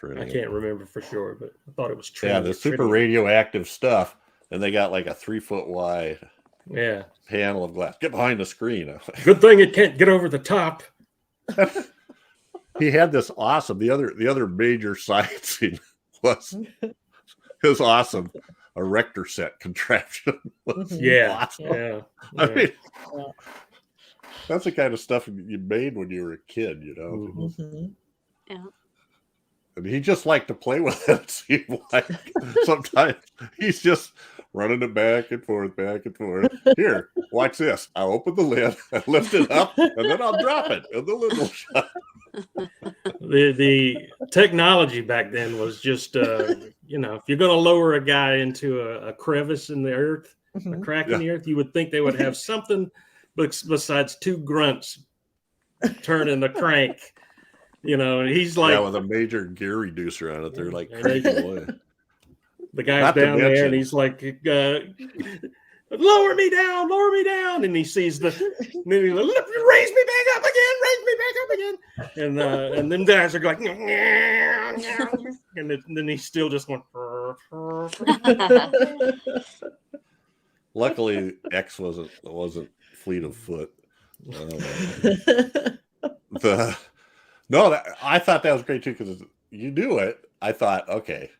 trinium. I can't remember for sure, but I thought it was trinium. Yeah, the super radioactive stuff, and they got like a 3-foot wide panel of glass. Get behind the screen. Good thing it can't get over the top. He had this awesome. The other major science scene was awesome. A Rector set contraption. Was awesome. Yeah. I mean, that's the kind of stuff you made when you were a kid, Yeah. And he just liked to play with it. It seemed like sometimes he's just running it back and forth, back and forth. Here, watch this. I'll open the lid, I lift it up, and then I'll drop it, and the lid will shut. The technology back then was just, if you're going to lower a guy into a crevice in the earth, a crack in the earth, you would think they would have something besides two grunts turning the crank. And he's like, with a major gear reducer on it. They're like cranking away. The guy's down there, and he's like, lower me down. And he sees raise me back up again. And them guys are like, and then he's still just going. Luckily, X wasn't fleet of foot. I thought that was great too because you do it. I thought, okay,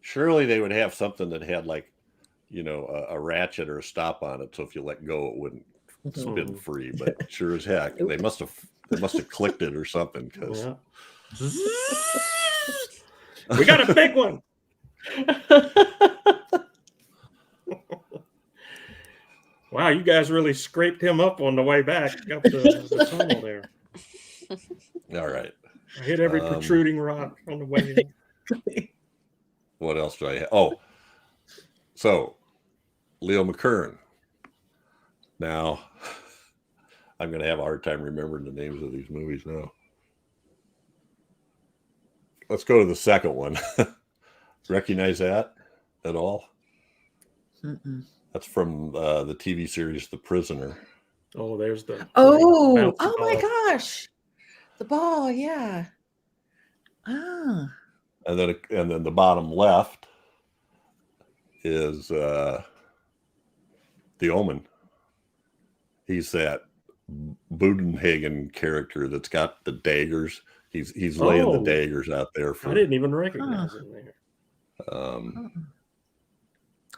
surely they would have something that had like, a ratchet or a stop on it, so if you let go, it wouldn't spin free. But sure as heck, they must have clicked it or something. Because we got a big one. Wow, you guys really scraped him up on the way back up the tunnel there. All right. I hit every protruding rock on the way in. What else do I have? Oh, so Leo McKern. Now, I'm going to have a hard time remembering the names of these movies now. Let's go to the second one. Recognize that at all? Mm-mm. That's from the TV series The Prisoner. Oh, there's the oh my gosh, the ball, yeah. Ah. And then the bottom left is The Omen. He's that Budenhagen character that's got the daggers. He's laying the daggers out there. I didn't even recognize him there.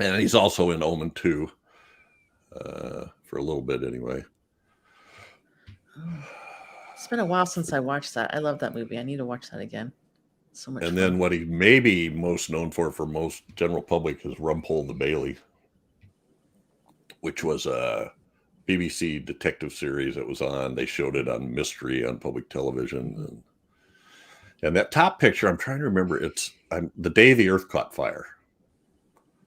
And he's also in Omen 2 for a little bit anyway. It's been a while since I watched that. I love that movie. I need to watch that again. So much and fun. Then what he may be most known for most general public is Rumpole the Bailey, which was a BBC detective series that was on. They showed it on Mystery on public television. And that top picture, I'm trying to remember, it's The Day the Earth Caught Fire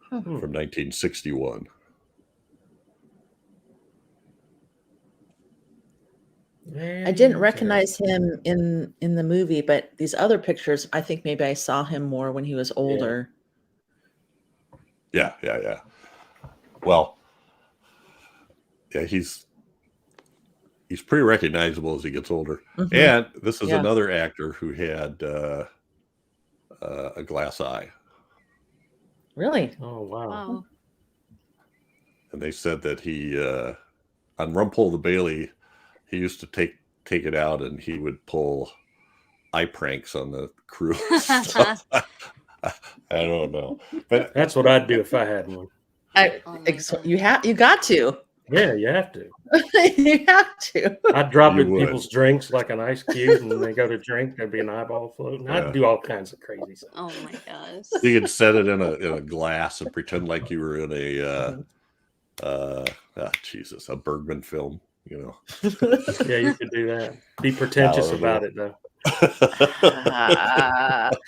from 1961. I didn't recognize him in the movie, but these other pictures, I think maybe I saw him more when he was older. Yeah. Well, yeah, he's pretty recognizable as he gets older. Mhm. And this is Yeah. another actor who had a glass eye. Really? Oh wow. Wow. And they said that he on Rumpole the Bailey, he used to take it out and he would pull eye pranks on the crew. I don't know, but That's what I'd do if I had one. Oh my God. You got to. Yeah, you have to. You have to. I'd drop You in would. people's drinks like an ice cube, and when they go to drink, there'd be an eyeball floating. Yeah. I'd do all kinds of crazy stuff. Oh my gosh. you could set it in a glass and pretend like you were in a a Bergman film, you know. Yeah, you could do that. Be pretentious about it, though.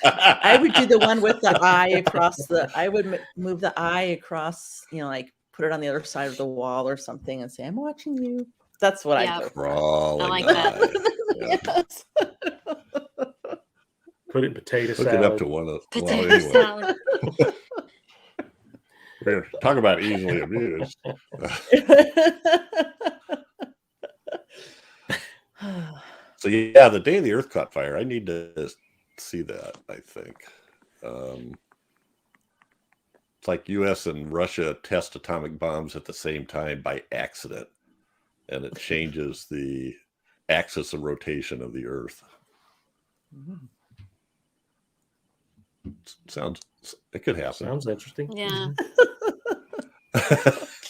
I would do the one with the eye across I would move the eye across, like put it on the other side of the wall or something and say, I'm watching you. That's what I do. Crawling I like eye. Yeah. Yes. Put it in potato Hook salad. it up to one of Potato salad. Talk about easily amused. So yeah, the day the Earth caught fire. I need to see that. I think it's like U.S. and Russia test atomic bombs at the same time by accident, and it changes the axis of rotation of the Earth. It could happen. Sounds interesting. Yeah.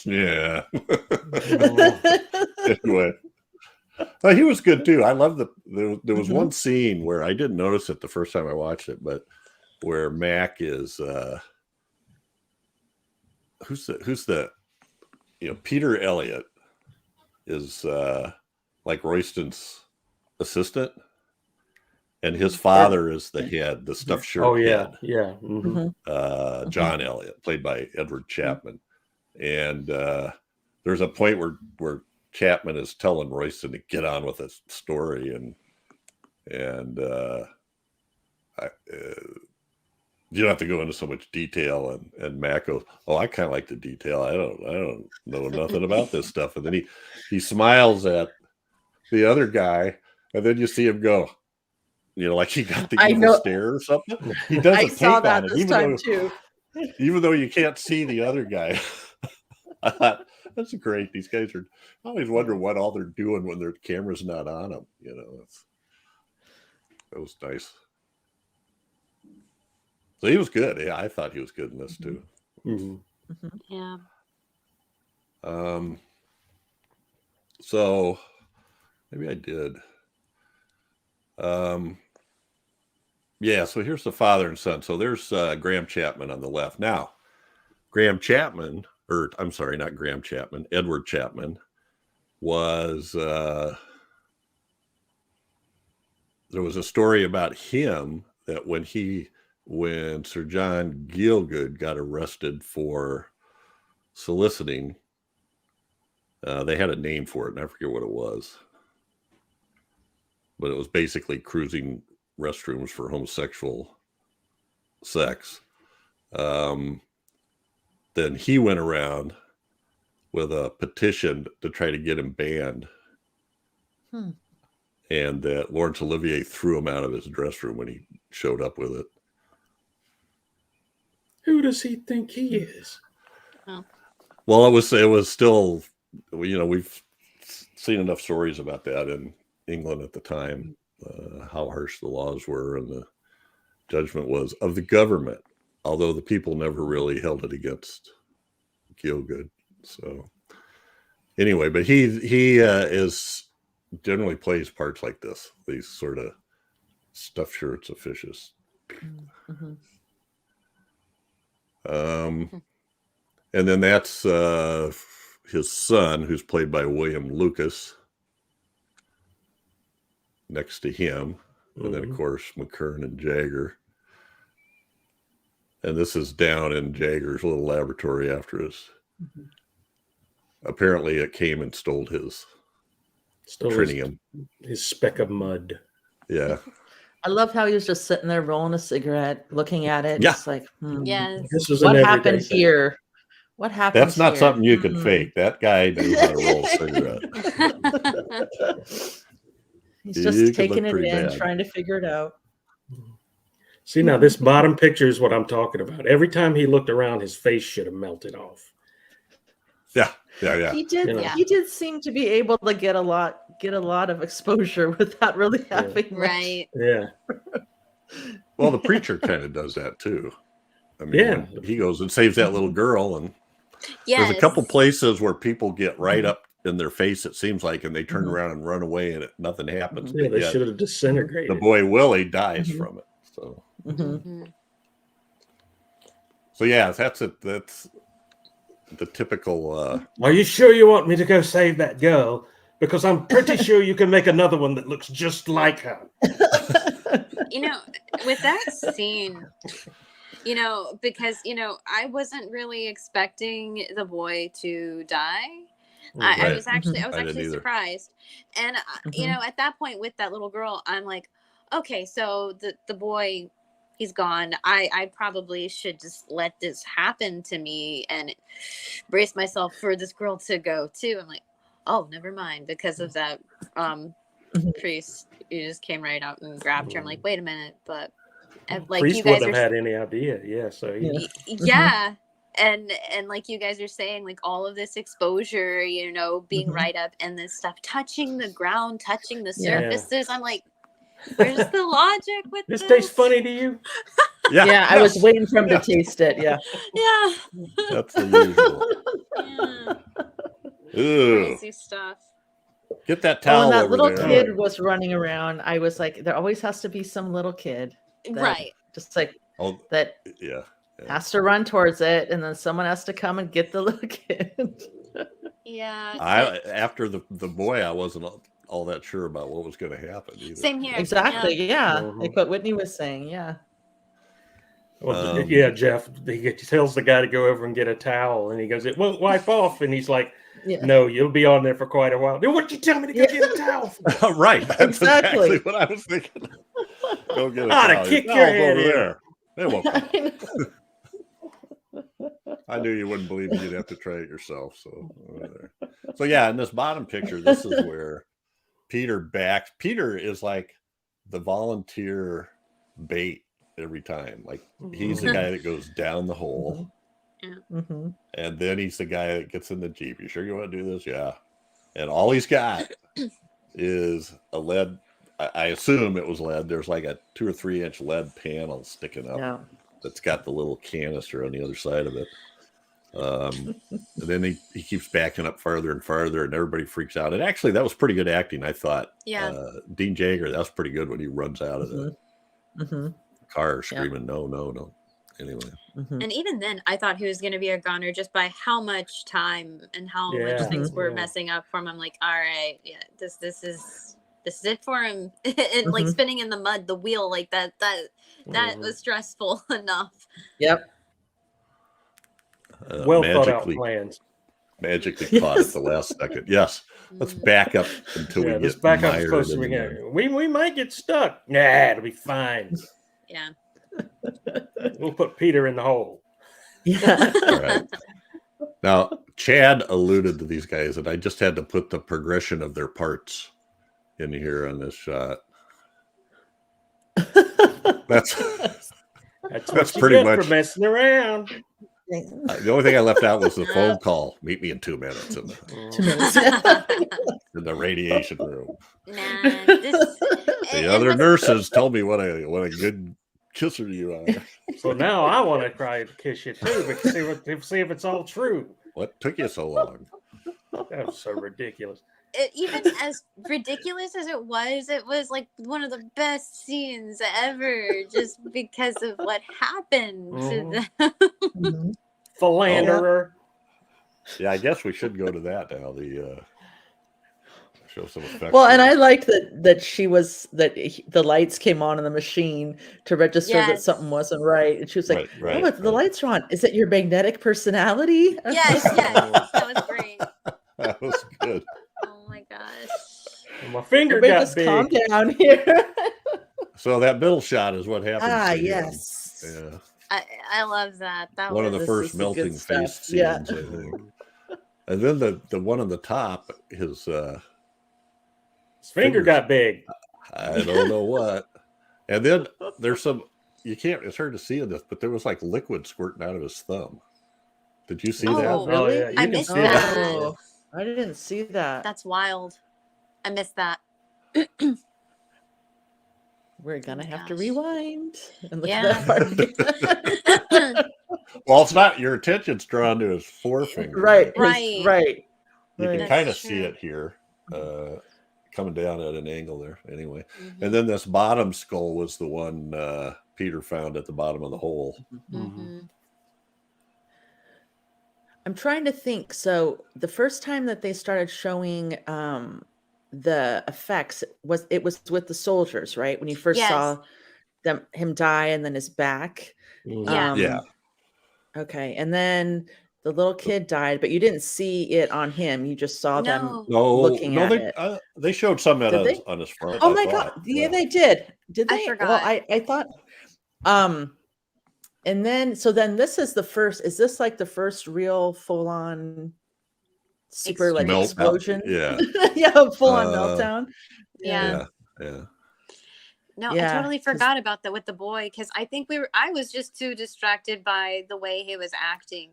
Yeah. Anyway. He was good too. I love there was one scene where I didn't notice it the first time I watched it, but where Mac is who's the Peter Elliott is like Royston's assistant, and his father is the head, the stuffed shirt. Oh yeah, head. yeah. Mm-hmm. John Elliott, played by Edward Chapman, and there's a point where Chapman is telling Royston to get on with his story, and you don't have to go into so much detail. And Mac goes, "Oh, I kind of like the detail. I don't know nothing about this stuff." And then he smiles at the other guy, and then you see him go, like he got the evil stare or something. He doesn't take saw that on it, this time too. Even though you can't see the other guy. I thought, that's great. These guys I always wonder what all they're doing when their camera's not on them. That was nice. So he was good. Yeah, I thought he was good in this too. Mm-hmm. Yeah. So maybe I did. Yeah, so here's the father and son. So there's Graham Chapman on the left. Now, Graham Chapman, or I'm sorry, not Graham Chapman, Edward Chapman was, there was a story about him that when Sir John Gielgud got arrested for soliciting, they had a name for it, and I forget what it was. But it was basically cruising restrooms for homosexual sex. Then he went around with a petition to try to get him banned. And that Laurence Olivier threw him out of his dress room when he showed up with it. Who does he think he is? Oh. Well, it was still, we've seen enough stories about that in England at the time, how harsh the laws were, and the judgment was of the government, although the people never really held it against Gielgud. So anyway, but he is generally plays parts like this, these sort of stuffed shirts officious. And then that's his son, who's played by William Lucas, next to him. And then, of course, McKern and Jagger. And this is down in Jagger's little laboratory after his... Apparently, it came and stole his tritium. His speck of mud. Yeah. I love how he was just sitting there rolling a cigarette, looking at it, Yeah. just like, Yes. This was what an happened everyday thing. here? What happened? That's not here? something you could fake. That guy knew how to roll a cigarette. He's You just could taking look it pretty in, bad. trying to figure it out. See, now this bottom picture is what I'm talking about. Every time he looked around, his face should have melted off. Yeah. He did. You know. He did seem to be able to get a lot of exposure without really having much. Right. Yeah. Well, the preacher kind of does that too. I mean, Yeah. when he goes and saves that little girl, and Yes. there's a couple places where people get right up in their face, it seems like, and they turn Mhm. around and run away, and nothing happens. Yeah, But they yet, should have disintegrated. the boy Willie dies Mhm. from it. So, Mhm. Mhm. so yeah, that's it. That's the typical. Are you sure you want me to go save that girl? Because I'm pretty sure you can make another one that looks just like her. You know, with that scene, you know, because, you know, I wasn't really expecting the boy to die. I Right. was actually, I was I didn't actually either. surprised. And, you know, at that point with that little girl, I'm like, okay, so the boy, he's gone. I probably should just let this happen to me and brace myself for this girl to go too. I'm like, oh, never mind, because of that priest who just came right out and grabbed her. I'm like, wait a minute, but like Priest you guys wouldn't are have had any idea. Yeah, so he, yeah. And like you guys are saying, like all of this exposure, you know, being right up and this stuff, touching the ground, touching the Yeah. surfaces. I'm like, where's the logic with this this? tastes funny to you? Yeah, I was waiting for him to taste it. Yeah. Yeah. That's the usual. Yeah. Ew. Crazy stuff. Get that Oh, towel and that over little there. kid was running around. I was like, there always has to be some little kid, that Right. just like Oh, that yeah. has to run towards it, and then someone has to come and get the little kid. Yeah. After the boy, I wasn't all that sure about what was going to happen either. Same here. Exactly. Yeah. Mhm. Like what Whitney was saying. Yeah. Well, yeah, Jeff, he tells the guy to go over and get a towel, and he goes, it won't wipe off. And he's like, Yeah. no, you'll be on there for quite a while. What'd you tell me to go get a towel for? Right. That's Exactly. what I was thinking. Go get a I'd towel. kick Towel's your head over in. there. They won't. I know. I knew you wouldn't believe me. You'd have to try it yourself. So yeah, in this bottom picture, this is where Peter is like the volunteer bait every time. Like he's the guy that goes down the hole, Mhm. and then he's the guy that gets in the Jeep. You sure you want to do this? Yeah. And all he's got is a lead. I assume it was lead. There's like a 2 or 3 inch lead panel sticking up. Yeah. That's got the little canister on the other side of it. And then he keeps backing up farther and farther, and everybody freaks out. And actually, that was pretty good acting, I thought. Yeah. Dean Jagger, that was pretty good when he runs out of the car screaming, no. Anyway. And even then, I thought he was going to be a goner just by how much time and how much things were messing up for him. I'm like, all right, yeah, this is it for him. And like spinning in the mud, the wheel, like that was stressful enough. Yep. Well thought out plans. Magically caught at the last second. Yes. Let's back up until we get back up as mired close as we can. We might get stuck. Nah, it'll be fine. Yeah. We'll put Peter in the hole. Yeah. All right. Now, Chad alluded to these guys, and I just had to put the progression of their parts in here on this shot. That's pretty much for messing around. The only thing I left out was the phone call. Meet me in 2 minutes in the radiation room. The other nurses told me what a good kisser you are. So now I want to try to kiss you too, but see if it's all true. What took you so long? That was so ridiculous. Even as ridiculous as it was like one of the best scenes ever, just because of what happened to them. Philanderer. Yeah, I guess we should go to that now. The show some effects. Well, and I liked that the lights came on in the machine to register that something wasn't right, and she was like, the lights are on. Is it your magnetic personality? Yes, that was great. That was good. Oh my gosh. My finger Everybody got just big. calm down here. So that middle shot is what happens Ah, to him. yes. Yeah. I love that. That One of was the This first is the melting good face stuff. Yeah. scenes, I think. And then the one on the top, his His finger got big. I don't know what. And then there's some, it's hard to see in this, but there was like liquid squirting out of his thumb. Did you see that? Oh, really? yeah, you I can missed see that. that. Oh, I didn't see that. That's wild. I missed that. We're gonna my have to gosh. rewind and look Yeah. at that part again. Well, it's not, your attention's drawn to his forefinger. Right, Right. right. You can That's kind of see true. it here, coming down at an angle there. Anyway, Mhm. and then this bottom skull was the one Peter found at the bottom of the hole. Mhm. I'm trying to think. So the first time that they started showing the effects was with the soldiers, right? When you first Yes. saw him die and then his back. Yeah. Yeah. Okay, and then the little kid died, but you didn't see it on him. You just saw them looking at it. They showed some Did they? on his front. Oh I my thought. god! Yeah, they did. Did I they? forgot. Well, I thought. And then this is the first. Is this like the first real full on super like Meltdown. explosion? Yeah. Yeah, full on meltdown. Yeah. No, I totally forgot about that with the boy because I think I was just too distracted by the way he was acting,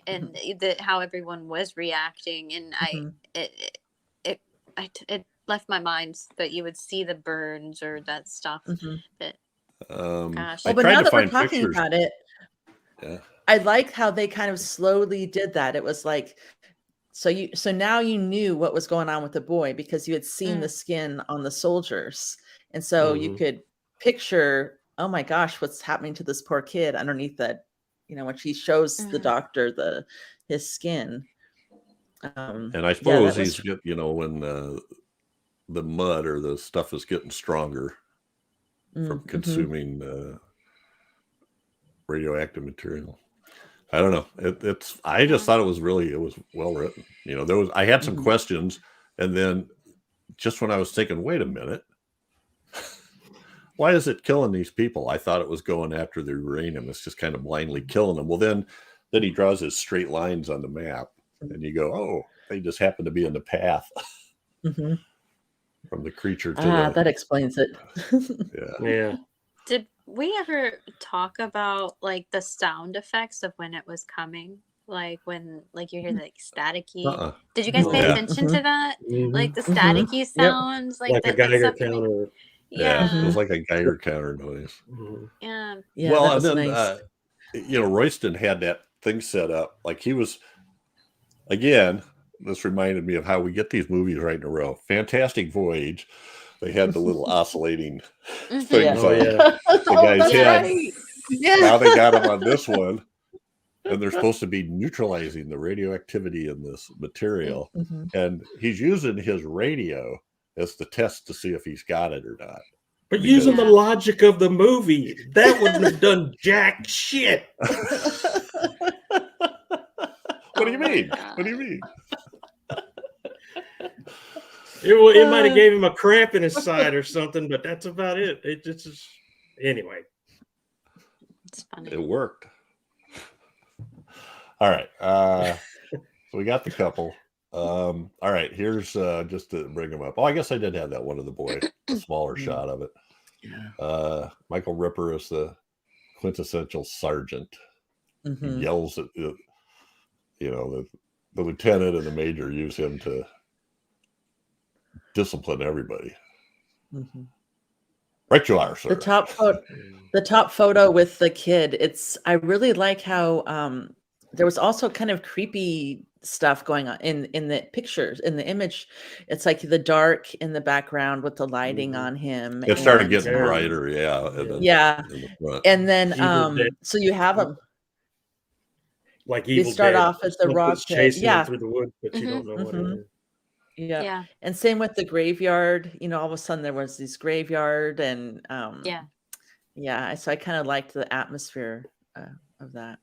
and how everyone was reacting, and it left my mind that you would see the burns or that stuff. But gosh, but now that we're talking about it, I like how they kind of slowly did that. It was like, so now you knew what was going on with the boy because you had seen the skin on the soldiers. And so you could picture, oh my gosh, what's happening to this poor kid underneath that, when she shows the doctor his skin. And I suppose he's when the mud or the stuff is getting stronger from consuming radioactive material. I don't know. I just thought it was well written. I had some questions, and then just when I was thinking, wait a minute, why is it killing these people? I thought it was going after the uranium. It's just kind of blindly killing them. Well, then he draws his straight lines on the map, and you go, oh, they just happen to be in the path from the creature to that explains it. Yeah. Did we ever talk about like the sound effects of when it was coming? Like when you hear like staticky. Did you guys pay attention to that? Like the staticky sounds, like a Geiger counter. Yeah, it was like a Geiger counter noise. Yeah. Well, and then nice. Royston had that thing set up. Like he was, again, this reminded me of how we get these movies right in a row. Fantastic Voyage. They had the little oscillating things on the guy's head. Right. Yeah. Now they got him on this one, and they're supposed to be neutralizing the radioactivity in this material. And he's using his radio as the test to see if he's got it or not. But using the logic of the movie, that wouldn't have done jack shit. What do you mean? What do you mean? It might have gave him a cramp in his side or something, but that's about it. It just anyway. It's funny. It worked. All right. So we got the couple. All right. Here's just to bring them up. Oh, I guess I did have that one of the boy, a smaller shot of it. Yeah. Michael Ripper is the quintessential sergeant. He yells at the lieutenant and the major use him to discipline everybody. Right you are, sir. The top photo with the kid. I really like how there was also kind of creepy stuff going on in the pictures, in the image. It's like the dark in the background with the lighting on him. It started getting brighter, and then so you have them like they start off as the rock pit. Chasing through the woods, but you don't know what it is. Yeah. And same with the graveyard. All of a sudden there was this graveyard and so I kind of liked the atmosphere of that.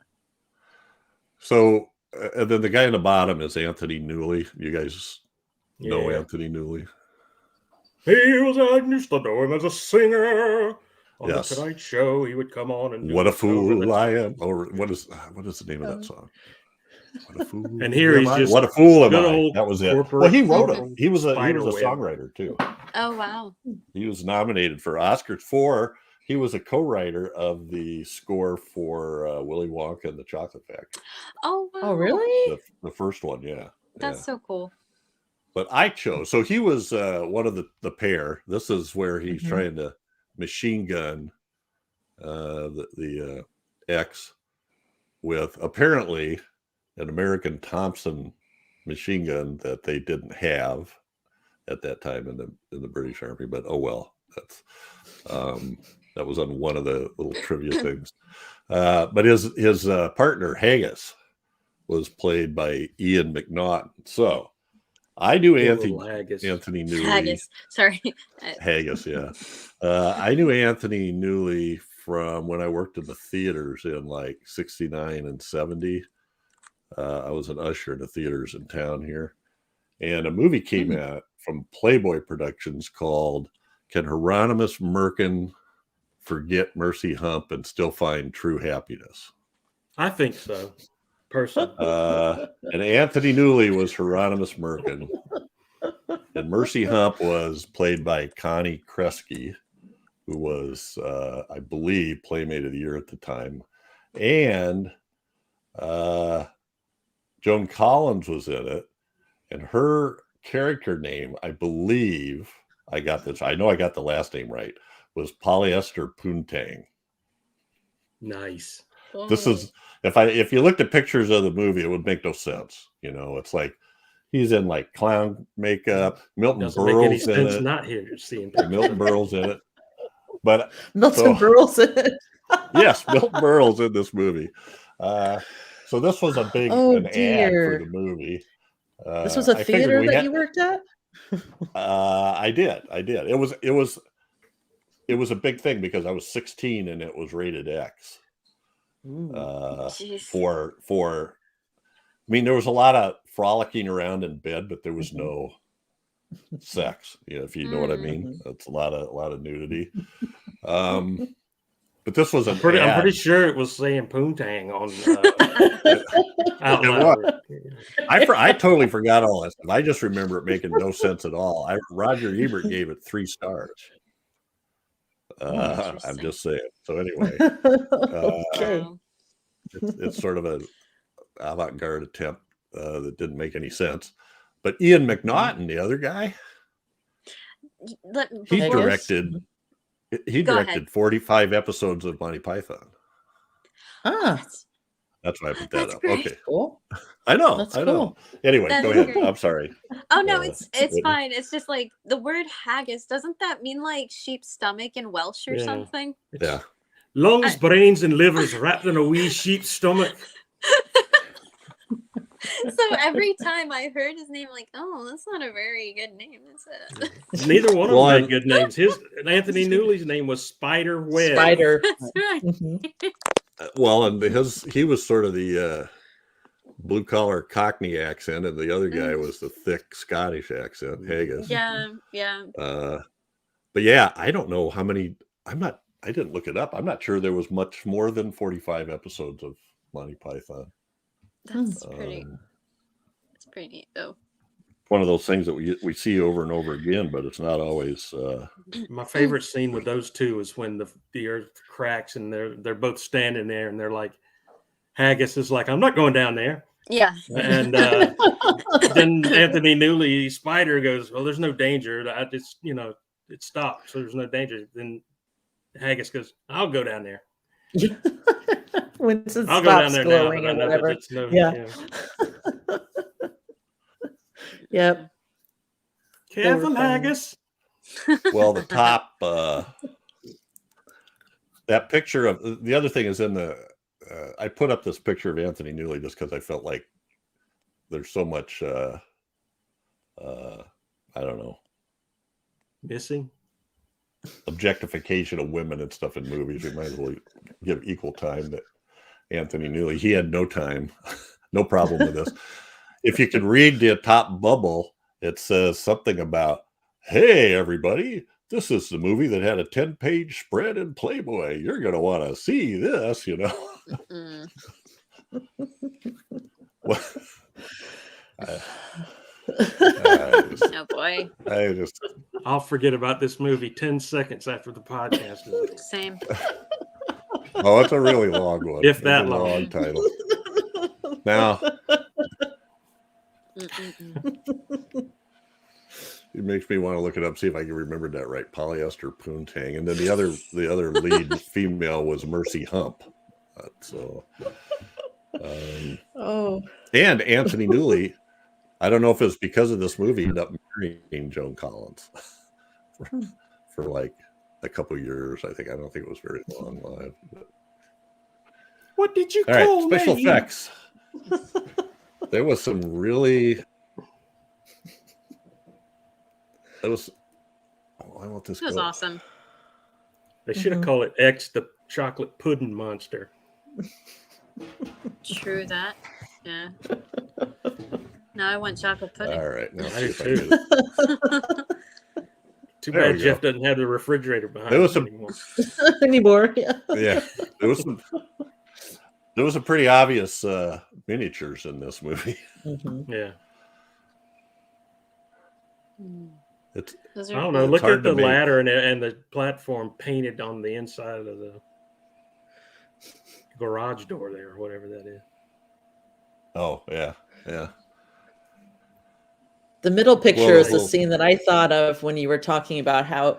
So and then the guy in the bottom is Anthony Newley. You guys know Anthony Newley? He I used to know him as a singer. On Yes. the Tonight Show, he would come on and do What a this over the fool I top. am. Or what is the name of that song? What a fool And here am he's I? just What a fool am good I? old That was it. corporate Well, he wrote it. Corporal He was a Spiderweb. songwriter too. Oh wow. He was nominated for Oscars for. He was a co-writer of the score for Willy Wonka and the Chocolate Factory. Oh wow. Oh, really? The first one, yeah. That's so cool. But I chose. So he was one of the pair. This is where he's Mhm. trying to machine gun the X with apparently an American Thompson machine gun that they didn't have at that time in the British Army. But oh well, that's that was on one of the little trivia things. But his partner Haggis was played by Ian McNaughton. So I knew Anthony Newley. Haggis. Sorry. Haggis, yeah. I knew Anthony Newley from when I worked in the theaters in like 69 and 70. I was an usher in the theaters in town here. And a movie came out from Playboy Productions called Can Hieronymus Merkin Forget Mercy Hump and Still Find True Happiness? I think so, personally. And Anthony Newley was Hieronymus Merkin. And Mercy Hump was played by Connie Kresge, who was, I believe, Playmate of the Year at the time. And Joan Collins was in it. And her character name, I believe, I know I got the last name right, was Polyester Poontang. Nice. This is, if you looked at pictures of the movie, it would make no sense. You know, it's like he's in like clown makeup. Milton Berle's in it. Not here seeing Milton Berle's in it. But Milton Berle's in it. Yes, Milton Berle's in this movie. So this was a big ad for the movie. This was a theater that you worked at? I did. It was a big thing because I was 16 and it was rated X. For I mean, there was a lot of frolicking around in bed, but there was no sex, if you know what I mean. That's a lot of nudity. But this was I'm pretty sure it was saying poontang on out loud. I totally forgot all that stuff. I just remember it making no sense at all. Roger Ebert gave it 3 stars. I'm just saying. So anyway, okay. It's sort of an avant-garde attempt that didn't make any sense. But Ian McNaughton, the other guy, he directed 45 episodes of Monty Python. That's why I put that up. Great. Okay, cool. I know. That's I cool. know. Anyway, go ahead. Great. I'm sorry. Oh no, it's fine. It's just like the word haggis. Doesn't that mean like sheep's stomach in Welsh or something? Yeah. Lungs, brains, and livers wrapped in a wee sheep's stomach. So every time I heard his name, like, oh, that's not a very good name, is it? Neither one of them had good names. Anthony Newley's name was Spider Webb. Spider. That's right. Well, and he was sort of the blue collar Cockney accent, and the other guy was the thick Scottish accent, Haggis. Yeah. But yeah, I don't know how many. I didn't look it up. I'm not sure there was much more than 45 episodes of Monty Python. That's pretty. It's pretty neat, though. One of those things that we see over and over again, but it's not always. My favorite scene with those two is when the earth cracks and they're both standing there and they're like, Haggis is like, I'm not going down there. Yeah. And then Anthony Newley, Spider, goes, well, there's no danger. I just, it stopped, so there's no danger. Then Haggis goes, I'll go down there. Once it I'll go down there glowing now, or whatever. Yep. Careful, Haggis. Well, the top, that picture of the other thing is in the. I put up this picture of Anthony Newley just because I felt like there's so much. I don't know. Missing. Objectification of women and stuff in movies. We might as well give equal time to Anthony Newley. He had no time, no problem with this. If you could read the top bubble, it says something about Hey, everybody. This is the movie that had a 10-page spread in Playboy. You're going to want to see this, you know. What? Oh boy. I'll forget about this movie 10 seconds after the podcast is over. Same. Oh, it's a really long one. If that It's a long. title. Now, it makes me want to look it up, see if I can remember that right. Polyester poontang, and then the other lead female was Mercy Hump. And Anthony Newley. I don't know if it's because of this movie, ended up marrying Joan Collins for like a couple years. I don't think it was very long lived. What did you All call right, special me? effects. There was some really. It was. Oh, I want this. It was awesome. They should have called it X, the chocolate pudding monster. True that. Yeah. Now I want chocolate pudding. All right, now I see do if I too. can- Too There bad we Jeff go. doesn't have the refrigerator behind There was him some- anymore. Anymore. Yeah. Yeah, there was some pretty obvious miniatures in this movie. Yeah. It's Those I are don't know. It's Look hard at to the make. ladder and the platform painted on the inside of the garage door there, or whatever that is. oh yeah. The middle picture Well, is the well- scene that I thought of when you were talking about how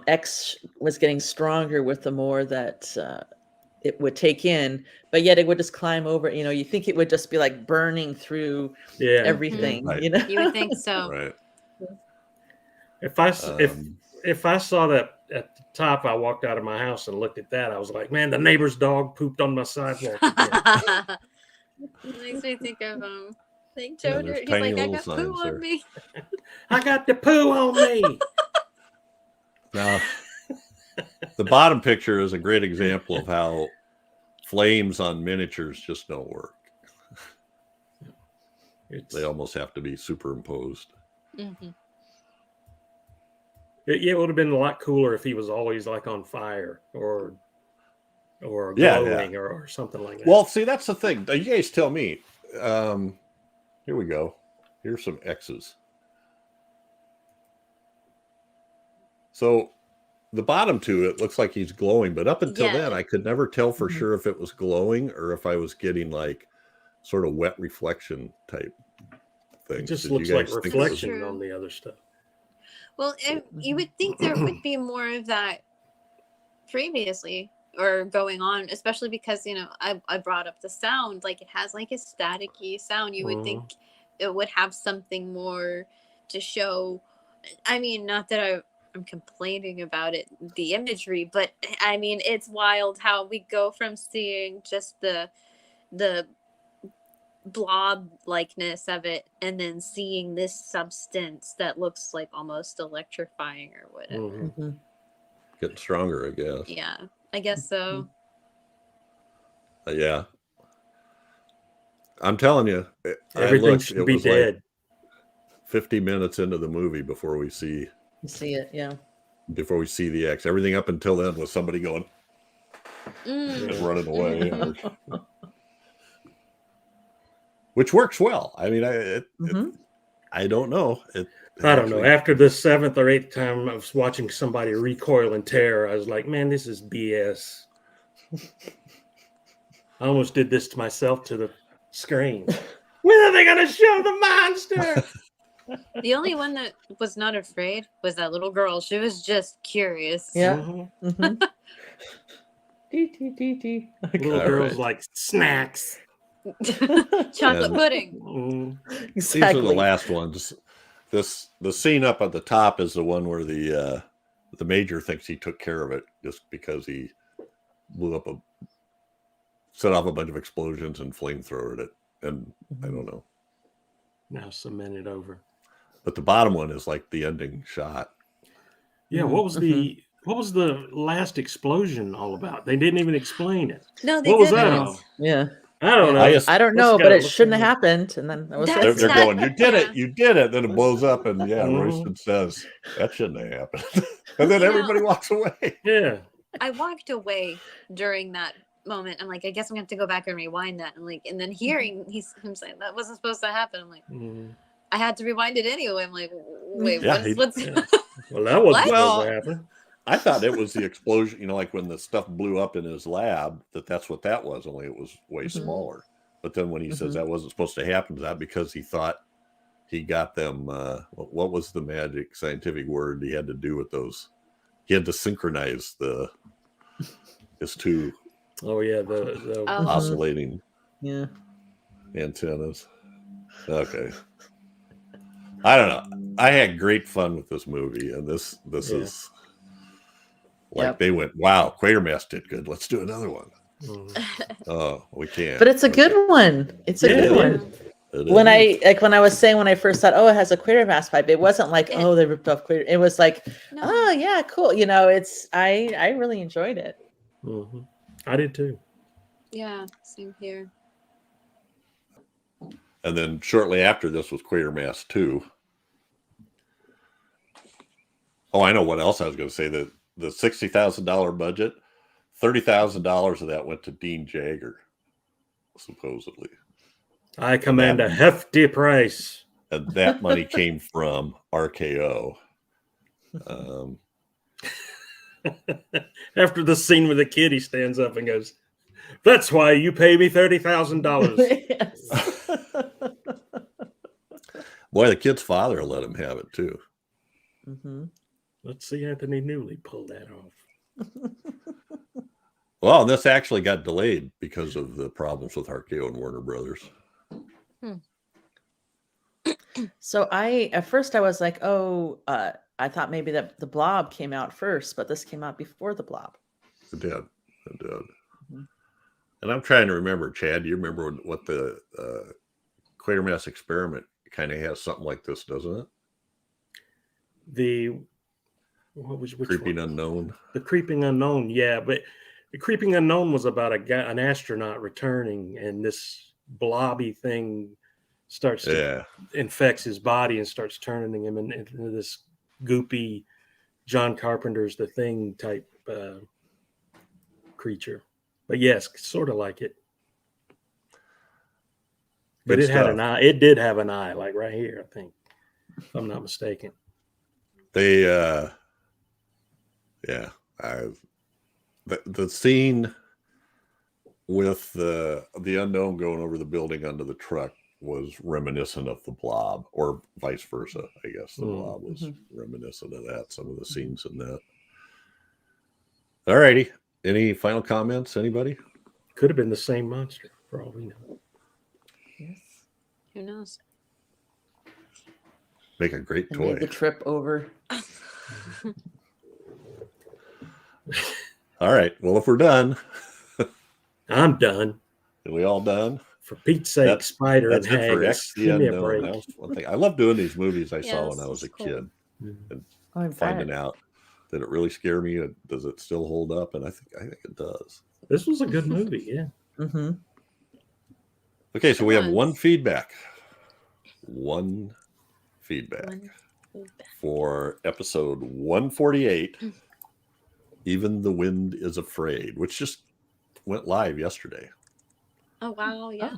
X was getting stronger with the more that it would take in, but yet it would just climb over. You know, you think it would just be like burning through Yeah. everything. Right. You know, You would think so. Right. If I saw that at the top, I walked out of my house and looked at that. I was like, man, the neighbor's dog pooped on my sidewalk again. It makes me think of like Yeah, Joe there's Dirt. He's tiny like, I little got poo signs on there. me. I got the poo on me. Now, the bottom picture is a great example of how flames on miniatures just don't work. They almost have to be superimposed. Mm-hmm. It would have been a lot cooler if he was always like on fire or Yeah, glowing or something like that. Well, see, that's the thing. You guys tell me. Here we go. Here's some X's. So the bottom two, it looks like he's glowing, but up until then, I could never tell for sure if it was glowing or if I was getting like sort of wet reflection type things. it just Did looks you like guys think it was- reflection on the other stuff. Well, you would think there would be more of that previously or going on, especially because, you know, I brought up the sound. Like, it has like a staticky sound. You would think it would have something more to show. I mean, not that I'm complaining about it, the imagery, but I mean, it's wild how we go from seeing just the blob likeness of it and then seeing this substance that looks like almost electrifying or whatever. Getting stronger, I guess. Yeah, I guess so. Yeah. I'm telling you, Everything should be dead. Like 50 minutes into the movie before we see you see it. Yeah. Before we see the X. Everything up until then was somebody going and running away. Which works well. I mean, I don't know. I don't know. After the 7th or 8th time I was watching somebody recoil in terror, I was like, man, this is BS. I almost did this to myself to the screen. When are they going to show the monster? The only one that was not afraid was that little girl. She was just curious. Yeah. Little girl's like, snacks. Chocolate pudding. Exactly. These are the last ones. The scene up at the top is the one where the major thinks he took care of it just because he set off a bunch of explosions and flamethrowered it. And I don't know. Now cemented over. But the bottom one is like the ending shot. Yeah, what was the last explosion all about? They didn't even explain it. No, they what was didn't. that all? Yeah. I don't know. I don't know, but it shouldn't have happened. And then they're going, you did it, you did it. Then it blows up, and Mhm. Royston says that shouldn't have happened, and then everybody walks away. Yeah. I walked away during that moment. I'm like, I guess I'm gonna have to go back and rewind that. I'm like, and then hearing him saying that wasn't supposed to happen. I'm like, I had to rewind it anyway. I'm like, wait, what's Well, that wasn't What? supposed to happen. I thought it was the explosion, like when the stuff blew up in his lab, that's what that was, only it was way smaller. But then when he says that wasn't supposed to happen, is that because he thought he got them, what was the magic scientific word he had to do with those? He had to synchronize his two the oscillating antennas. Okay. I don't know. I had great fun with this movie, and this is like they went, wow, Quatermass did good. Let's do another one. Oh, we can't. But it's a good one. It's a good one. When I was saying when I first thought, oh, it has a Quatermass vibe, it wasn't like, oh, they ripped off Quater. It was like, oh yeah, cool. It's I really enjoyed it. Mm-hmm. I did too. Yeah, same here. And then shortly after this was Quatermass 2. Oh, I know what else I was going to say. The $60,000 budget, $30,000 of that went to Dean Jagger, supposedly. I command a hefty price. And that money came from RKO. After the scene with the kid, he stands up and goes, "That's why you pay me $30,000." Boy, the kid's father let him have it too. Mm-hmm. Let's see Anthony Newley pull that off. Well, this actually got delayed because of the problems with RKO and Warner Brothers. So at first I was like, oh, I thought maybe that the Blob came out first, but this came out before the Blob. It did. Mm-hmm. And I'm trying to remember, Chad, do you remember what the Quatermass Experiment kind of has something like this, doesn't it? Which Creeping one? Unknown. The Creeping Unknown, yeah. But the Creeping Unknown was about an astronaut returning, and this blobby thing starts to infects his body and starts turning him into this goopy John Carpenter's The Thing type creature. But yes, sort of like it. But it had an eye. It did have an eye, like right here, I think, if I'm not mistaken. They the scene with the unknown going over the building under the truck was reminiscent of the Blob, or vice versa. I guess the Blob was reminiscent of that. Some of the scenes in that. All righty. Any final comments? Anybody? Could have been the same monster for all we know. Yes. Who knows? Make a great toy. Made the trip over. All right. Well, if we're done, I'm done. Are we all done? For Pete's sake, Spider that's and it for Haggis. Give me a break. That was one thing. I love doing these movies I saw when I was a kid, and finding out did it really scare me? Does it still hold up? And I think it does. This was a good movie, yeah. Mm-hmm. Okay, so we have one feedback for episode 148. Even the Wind is Afraid, which just went live yesterday. Oh wow, yeah.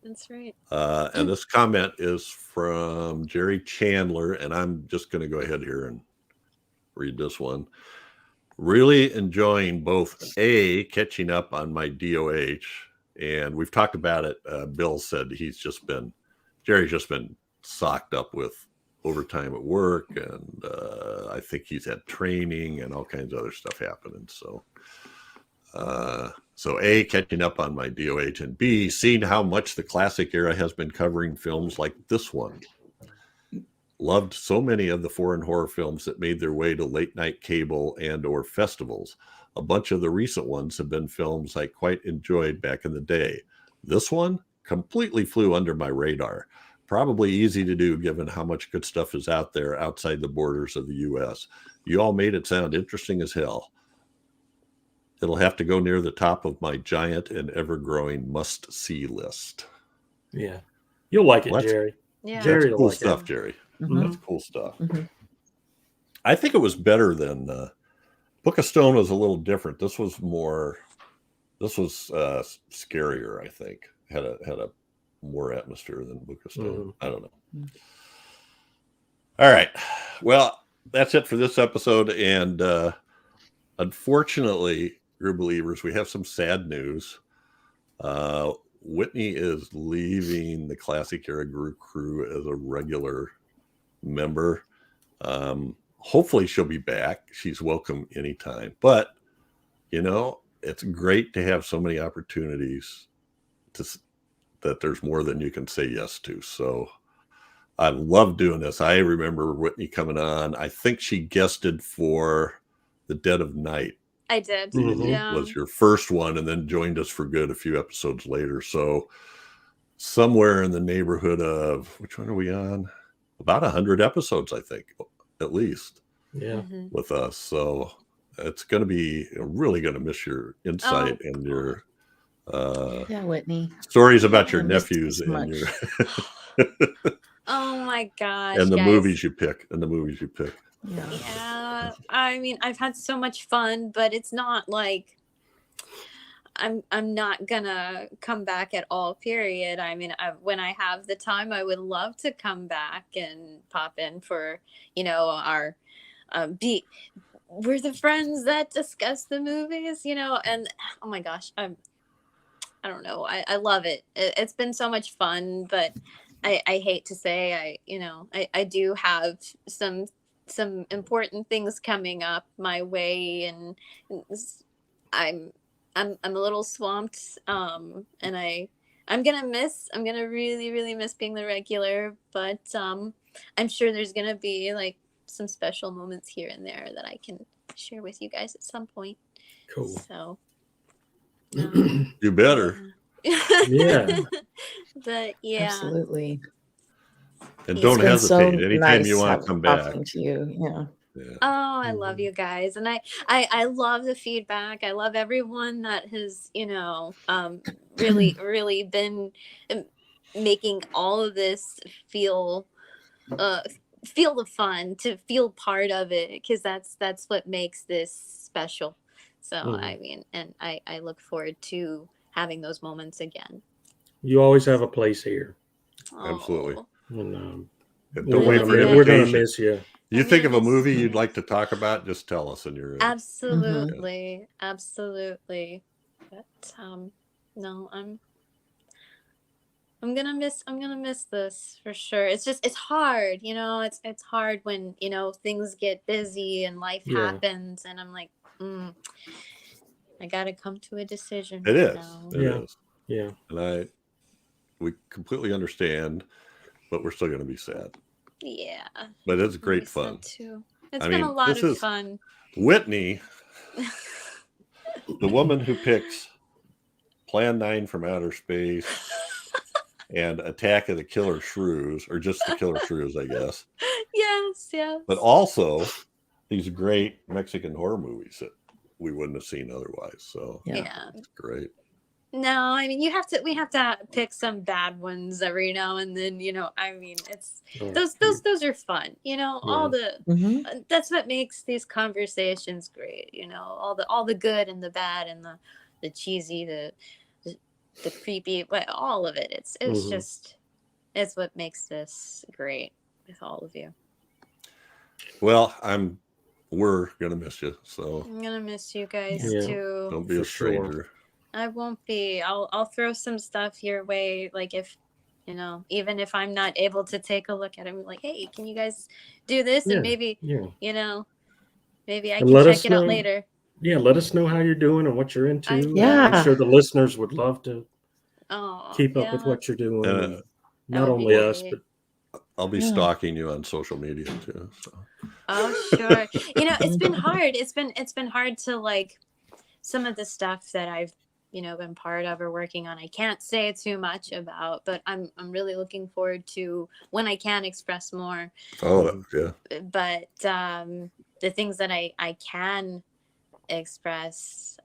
That's right. And this comment is from Jerry Chandler, and I'm just going to go ahead here and read this one. Really enjoying both catching up on my DOH, and we've talked about it. Bill said Jerry's just been socked up with overtime at work, and I think he's had training and all kinds of other stuff happening. So A, catching up on my DOH, and B, seeing how much the classic era has been covering films like this one. Loved so many of the foreign horror films that made their way to late night cable and or festivals. A bunch of the recent ones have been films I quite enjoyed back in the day. This one completely flew under my radar. Probably easy to do given how much good stuff is out there outside the borders of the U.S. You all made it sound interesting as hell. it'll have to go near the top of my giant and ever-growing must-see list. Yeah. You'll like it, What? Jerry. Yeah. Jerry That's will cool like stuff, it. Jerry. Mhm. That's cool stuff. Mhm. I think it was better than Book of Stone was a little different. This was scarier, I think. Had a more atmosphere than Book of Stone. I don't know. All right. Well, that's it for this episode. And unfortunately, Grue Believers, we have some sad news. Whitney is leaving the Classic Era Grue-Crew as a regular member. Hopefully she'll be back. She's welcome anytime. But, it's great to have so many opportunities that there's more than you can say yes to. So I love doing this. I remember Whitney coming on. I think she guested for The Dead of Night. I did. Was your first one, and then joined us for good a few episodes later. So somewhere in the neighborhood of, which one are we on? About 100 episodes, I think, at least. Yeah. With us. So it's going to be really going to miss your insight and your Whitney. stories about your I missed nephews this and your Oh my gosh. and the guys. movies you pick. Yeah. I mean, I've had so much fun, but it's not like I'm not gonna come back at all, period. I mean, when I have the time, I would love to come back and pop in for, our we're the friends that discuss the movies, and oh my gosh, I don't know. I love it. It's been so much fun, but I hate to say I do have some important things coming up my way, and I'm a little swamped, and I'm gonna really, really miss being the regular, but I'm sure there's gonna be like some special moments here and there that I can share with you guys at some point. Cool. So You better. Yeah. But yeah. Absolutely. And don't hesitate anytime you want to come back. Talking to you. Yeah. Oh, I love you guys, and I love the feedback. I love everyone that has really been making all of this feel the fun, to feel part of it, because that's what makes this special. So I mean, and I look forward to having those moments again. You always have a place here. Absolutely. And, don't wait for we're gonna miss you. You think of a movie you'd like to talk about, just tell us, and you're in. Absolutely. But no, I'm gonna miss this for sure. It's hard, it's hard when things get busy and life happens, and I'm like, I gotta come to a decision. It is. Now. It is. Yeah. And we completely understand, but we're still going to be sad. Yeah. But it's great fun. Too. It's been a lot of fun. Whitney, the woman who picks Plan 9 from Outer Space and Attack of the Killer Shrews, or just the Killer Shrews, I guess. Yes. But also these great Mexican horror movies that we wouldn't have seen otherwise. So yeah. It's great. No, I mean, we have to pick some bad ones every now and then, I mean, it's those are fun, all the that's what makes these conversations great, all the good and the bad and the cheesy, the creepy, but all of it. It's what makes this great with all of you. Well, we're gonna miss you, so I'm gonna miss you guys too. Don't be a stranger. Sure. I won't be. I'll throw some stuff your way. Like if, even if I'm not able to take a look at it, I'm like, hey, can you guys do this? And maybe, maybe I can check it out later. Yeah. Let us know how you're doing and what you're into. I'm sure the listeners would love to keep up with what you're doing. Not only us, but I'll be stalking you on social media too. So. Oh, sure. It's been hard. It's been hard to like some of the stuff that I've been part of or working on. I can't say too much about, but I'm really looking forward to when I can express more. Oh yeah. But the things that I can express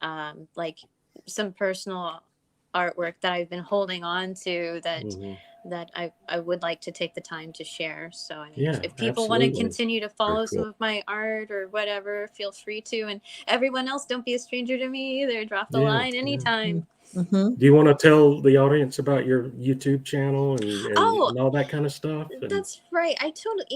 like some personal artwork that I've been holding on to that I would like to take the time to share. So I mean, if people want to continue to follow some of my art or whatever, feel free to. And everyone else, don't be a stranger to me either. Drop the line anytime. Do you want to tell the audience about your YouTube channel and all that kind of stuff? That's right. I totally,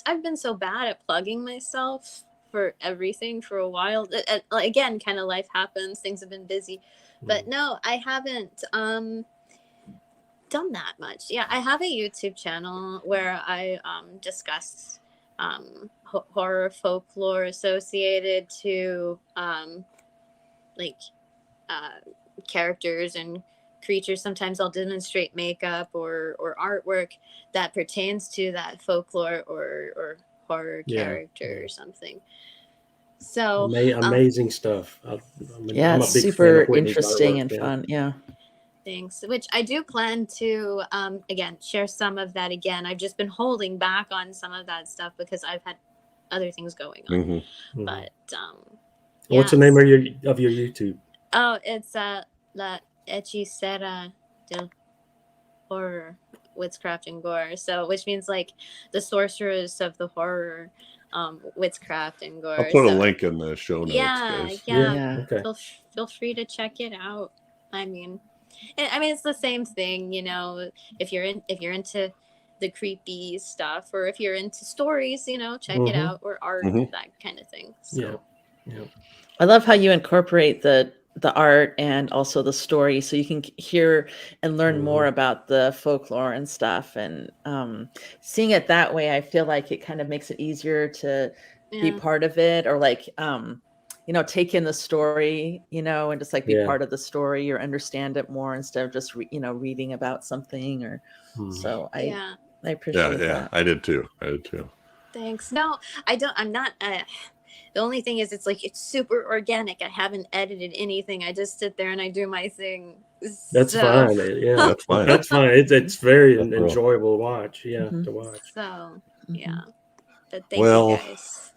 I've been so bad at plugging myself for everything for a while. Again, kind of life happens. Things have been busy, but no, I haven't done that much. Yeah, I have a YouTube channel where I discuss horror folklore associated to characters and creatures. Sometimes I'll demonstrate makeup or artwork that pertains to that folklore or horror character or something. So amazing stuff. I'm a big super interesting and fun. Yeah. Thanks. Which I do plan to again share some of that again. I've just been holding back on some of that stuff because I've had other things going on. But what's the name of your YouTube? Oh, it's La Hechicera del Horror, Witchcraft and Gore. So, which means like the sorceress of the horror, witchcraft and gore. I'll put a link in the show notes. Yeah. Okay. Feel free to check it out. I mean, it's the same thing, if you're into the creepy stuff, or if you're into stories, check it out, or art, that kind of thing. So. Yeah. I love how you incorporate the art and also the story, so you can hear and learn more about the folklore and stuff. And seeing it that way, I feel like it kind of makes it easier to be part of it, or like take in the story, and just like be part of the story or understand it more instead of just reading about something. Or so I appreciate that. I did too. Thanks. No, I don't. I'm not. The only thing is, it's super organic. I haven't edited anything. I just sit there and I do my thing. That's fine. Yeah, that's fine. That's fine. It's very enjoyable to watch. Yeah, to watch. So but thank you guys.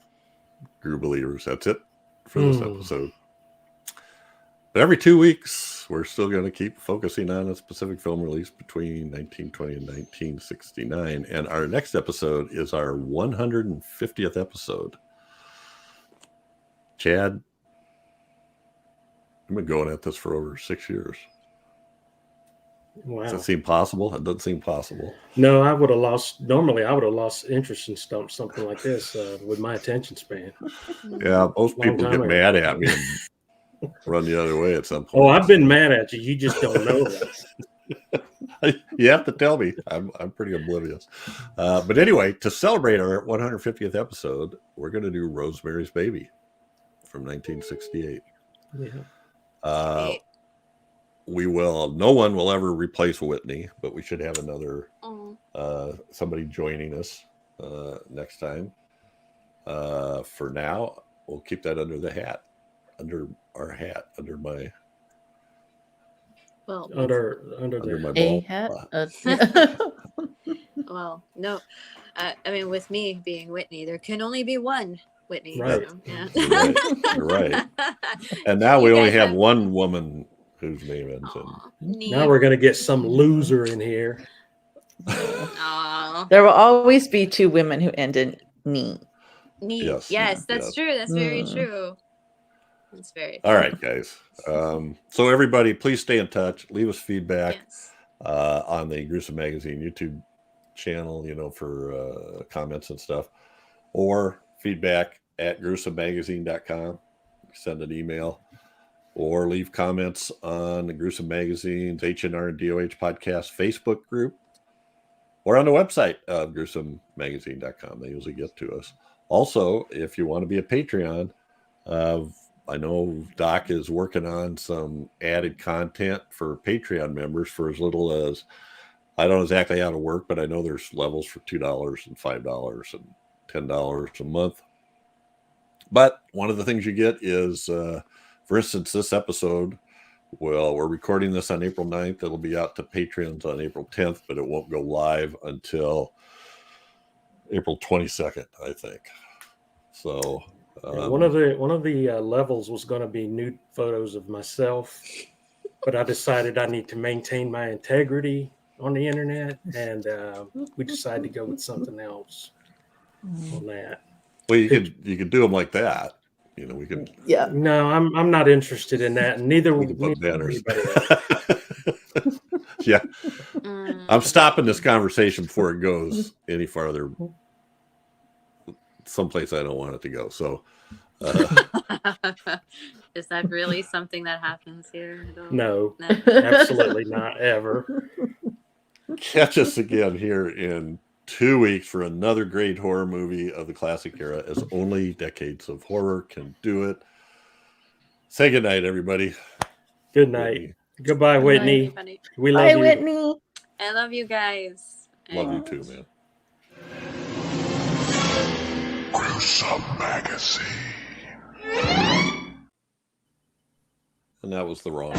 Grue believers, that's it for this episode. But every 2 weeks, we're still going to keep focusing on a specific film released between 1920 and 1969. And our next episode is our 150th episode. Chad, I've been going at this for over 6 years. Wow. Does that seem possible? It doesn't seem possible. No, I would have lost interest in something like this with my attention span. Yeah, most people get mad at me and run the other way at some point. Oh, I've been mad at you. You just don't know that. You have to tell me. I'm pretty oblivious. But anyway, to celebrate our 150th episode, we're going to do Rosemary's Baby from 1968. Yeah. No one will ever replace Whitney, but we should have another somebody joining us next time. For now, we'll keep that under my hat. Well, no, with me being Whitney, there can only be one Whitney. Right. You're right. And now we only have one woman whose name ends in. Now we're going to get some loser in here. There will always be two women who end in "nie." Yes, that's true. That's very true. That's very true. All right, guys. So everybody, please stay in touch. Leave us feedback on the Gruesome Magazine YouTube channel, for comments and stuff, or feedback at gruesomemagazine.com. Send an email or leave comments on the Gruesome Magazine's H&R and DOH podcast Facebook group or on the website of gruesomemagazine.com. They usually get to us. Also, if you want to be a Patreon, I know Doc is working on some added content for Patreon members for as little as, I don't know exactly how to work, but I know there's levels for $2 and $5 and $10 a month. But one of the things you get is, for instance, this episode, we're recording this on April 9th. It'll be out to patrons on April 10th, but it won't go live until April 22nd, I think. So One of the levels was going to be nude photos of myself, but I decided I need to maintain my integrity on the internet, and we decided to go with something else on that. Well, you could do them like that. You know, we could. Yeah. No, I'm not interested in that. Neither We could put banners. anybody else. Yeah. I'm stopping this conversation before it goes any farther. Someplace I don't want it to go. So. Is that really something that happens here? No, absolutely not ever. Catch us again here in 2 weeks for another great horror movie of the classic era, as only decades of horror can do it. Say goodnight, everybody. Good night. Whitney. Goodbye, Whitney. Night, We love Bye, you. Whitney. I love you guys. Love you too, man. Gruesome Magazine. And that was the wrong.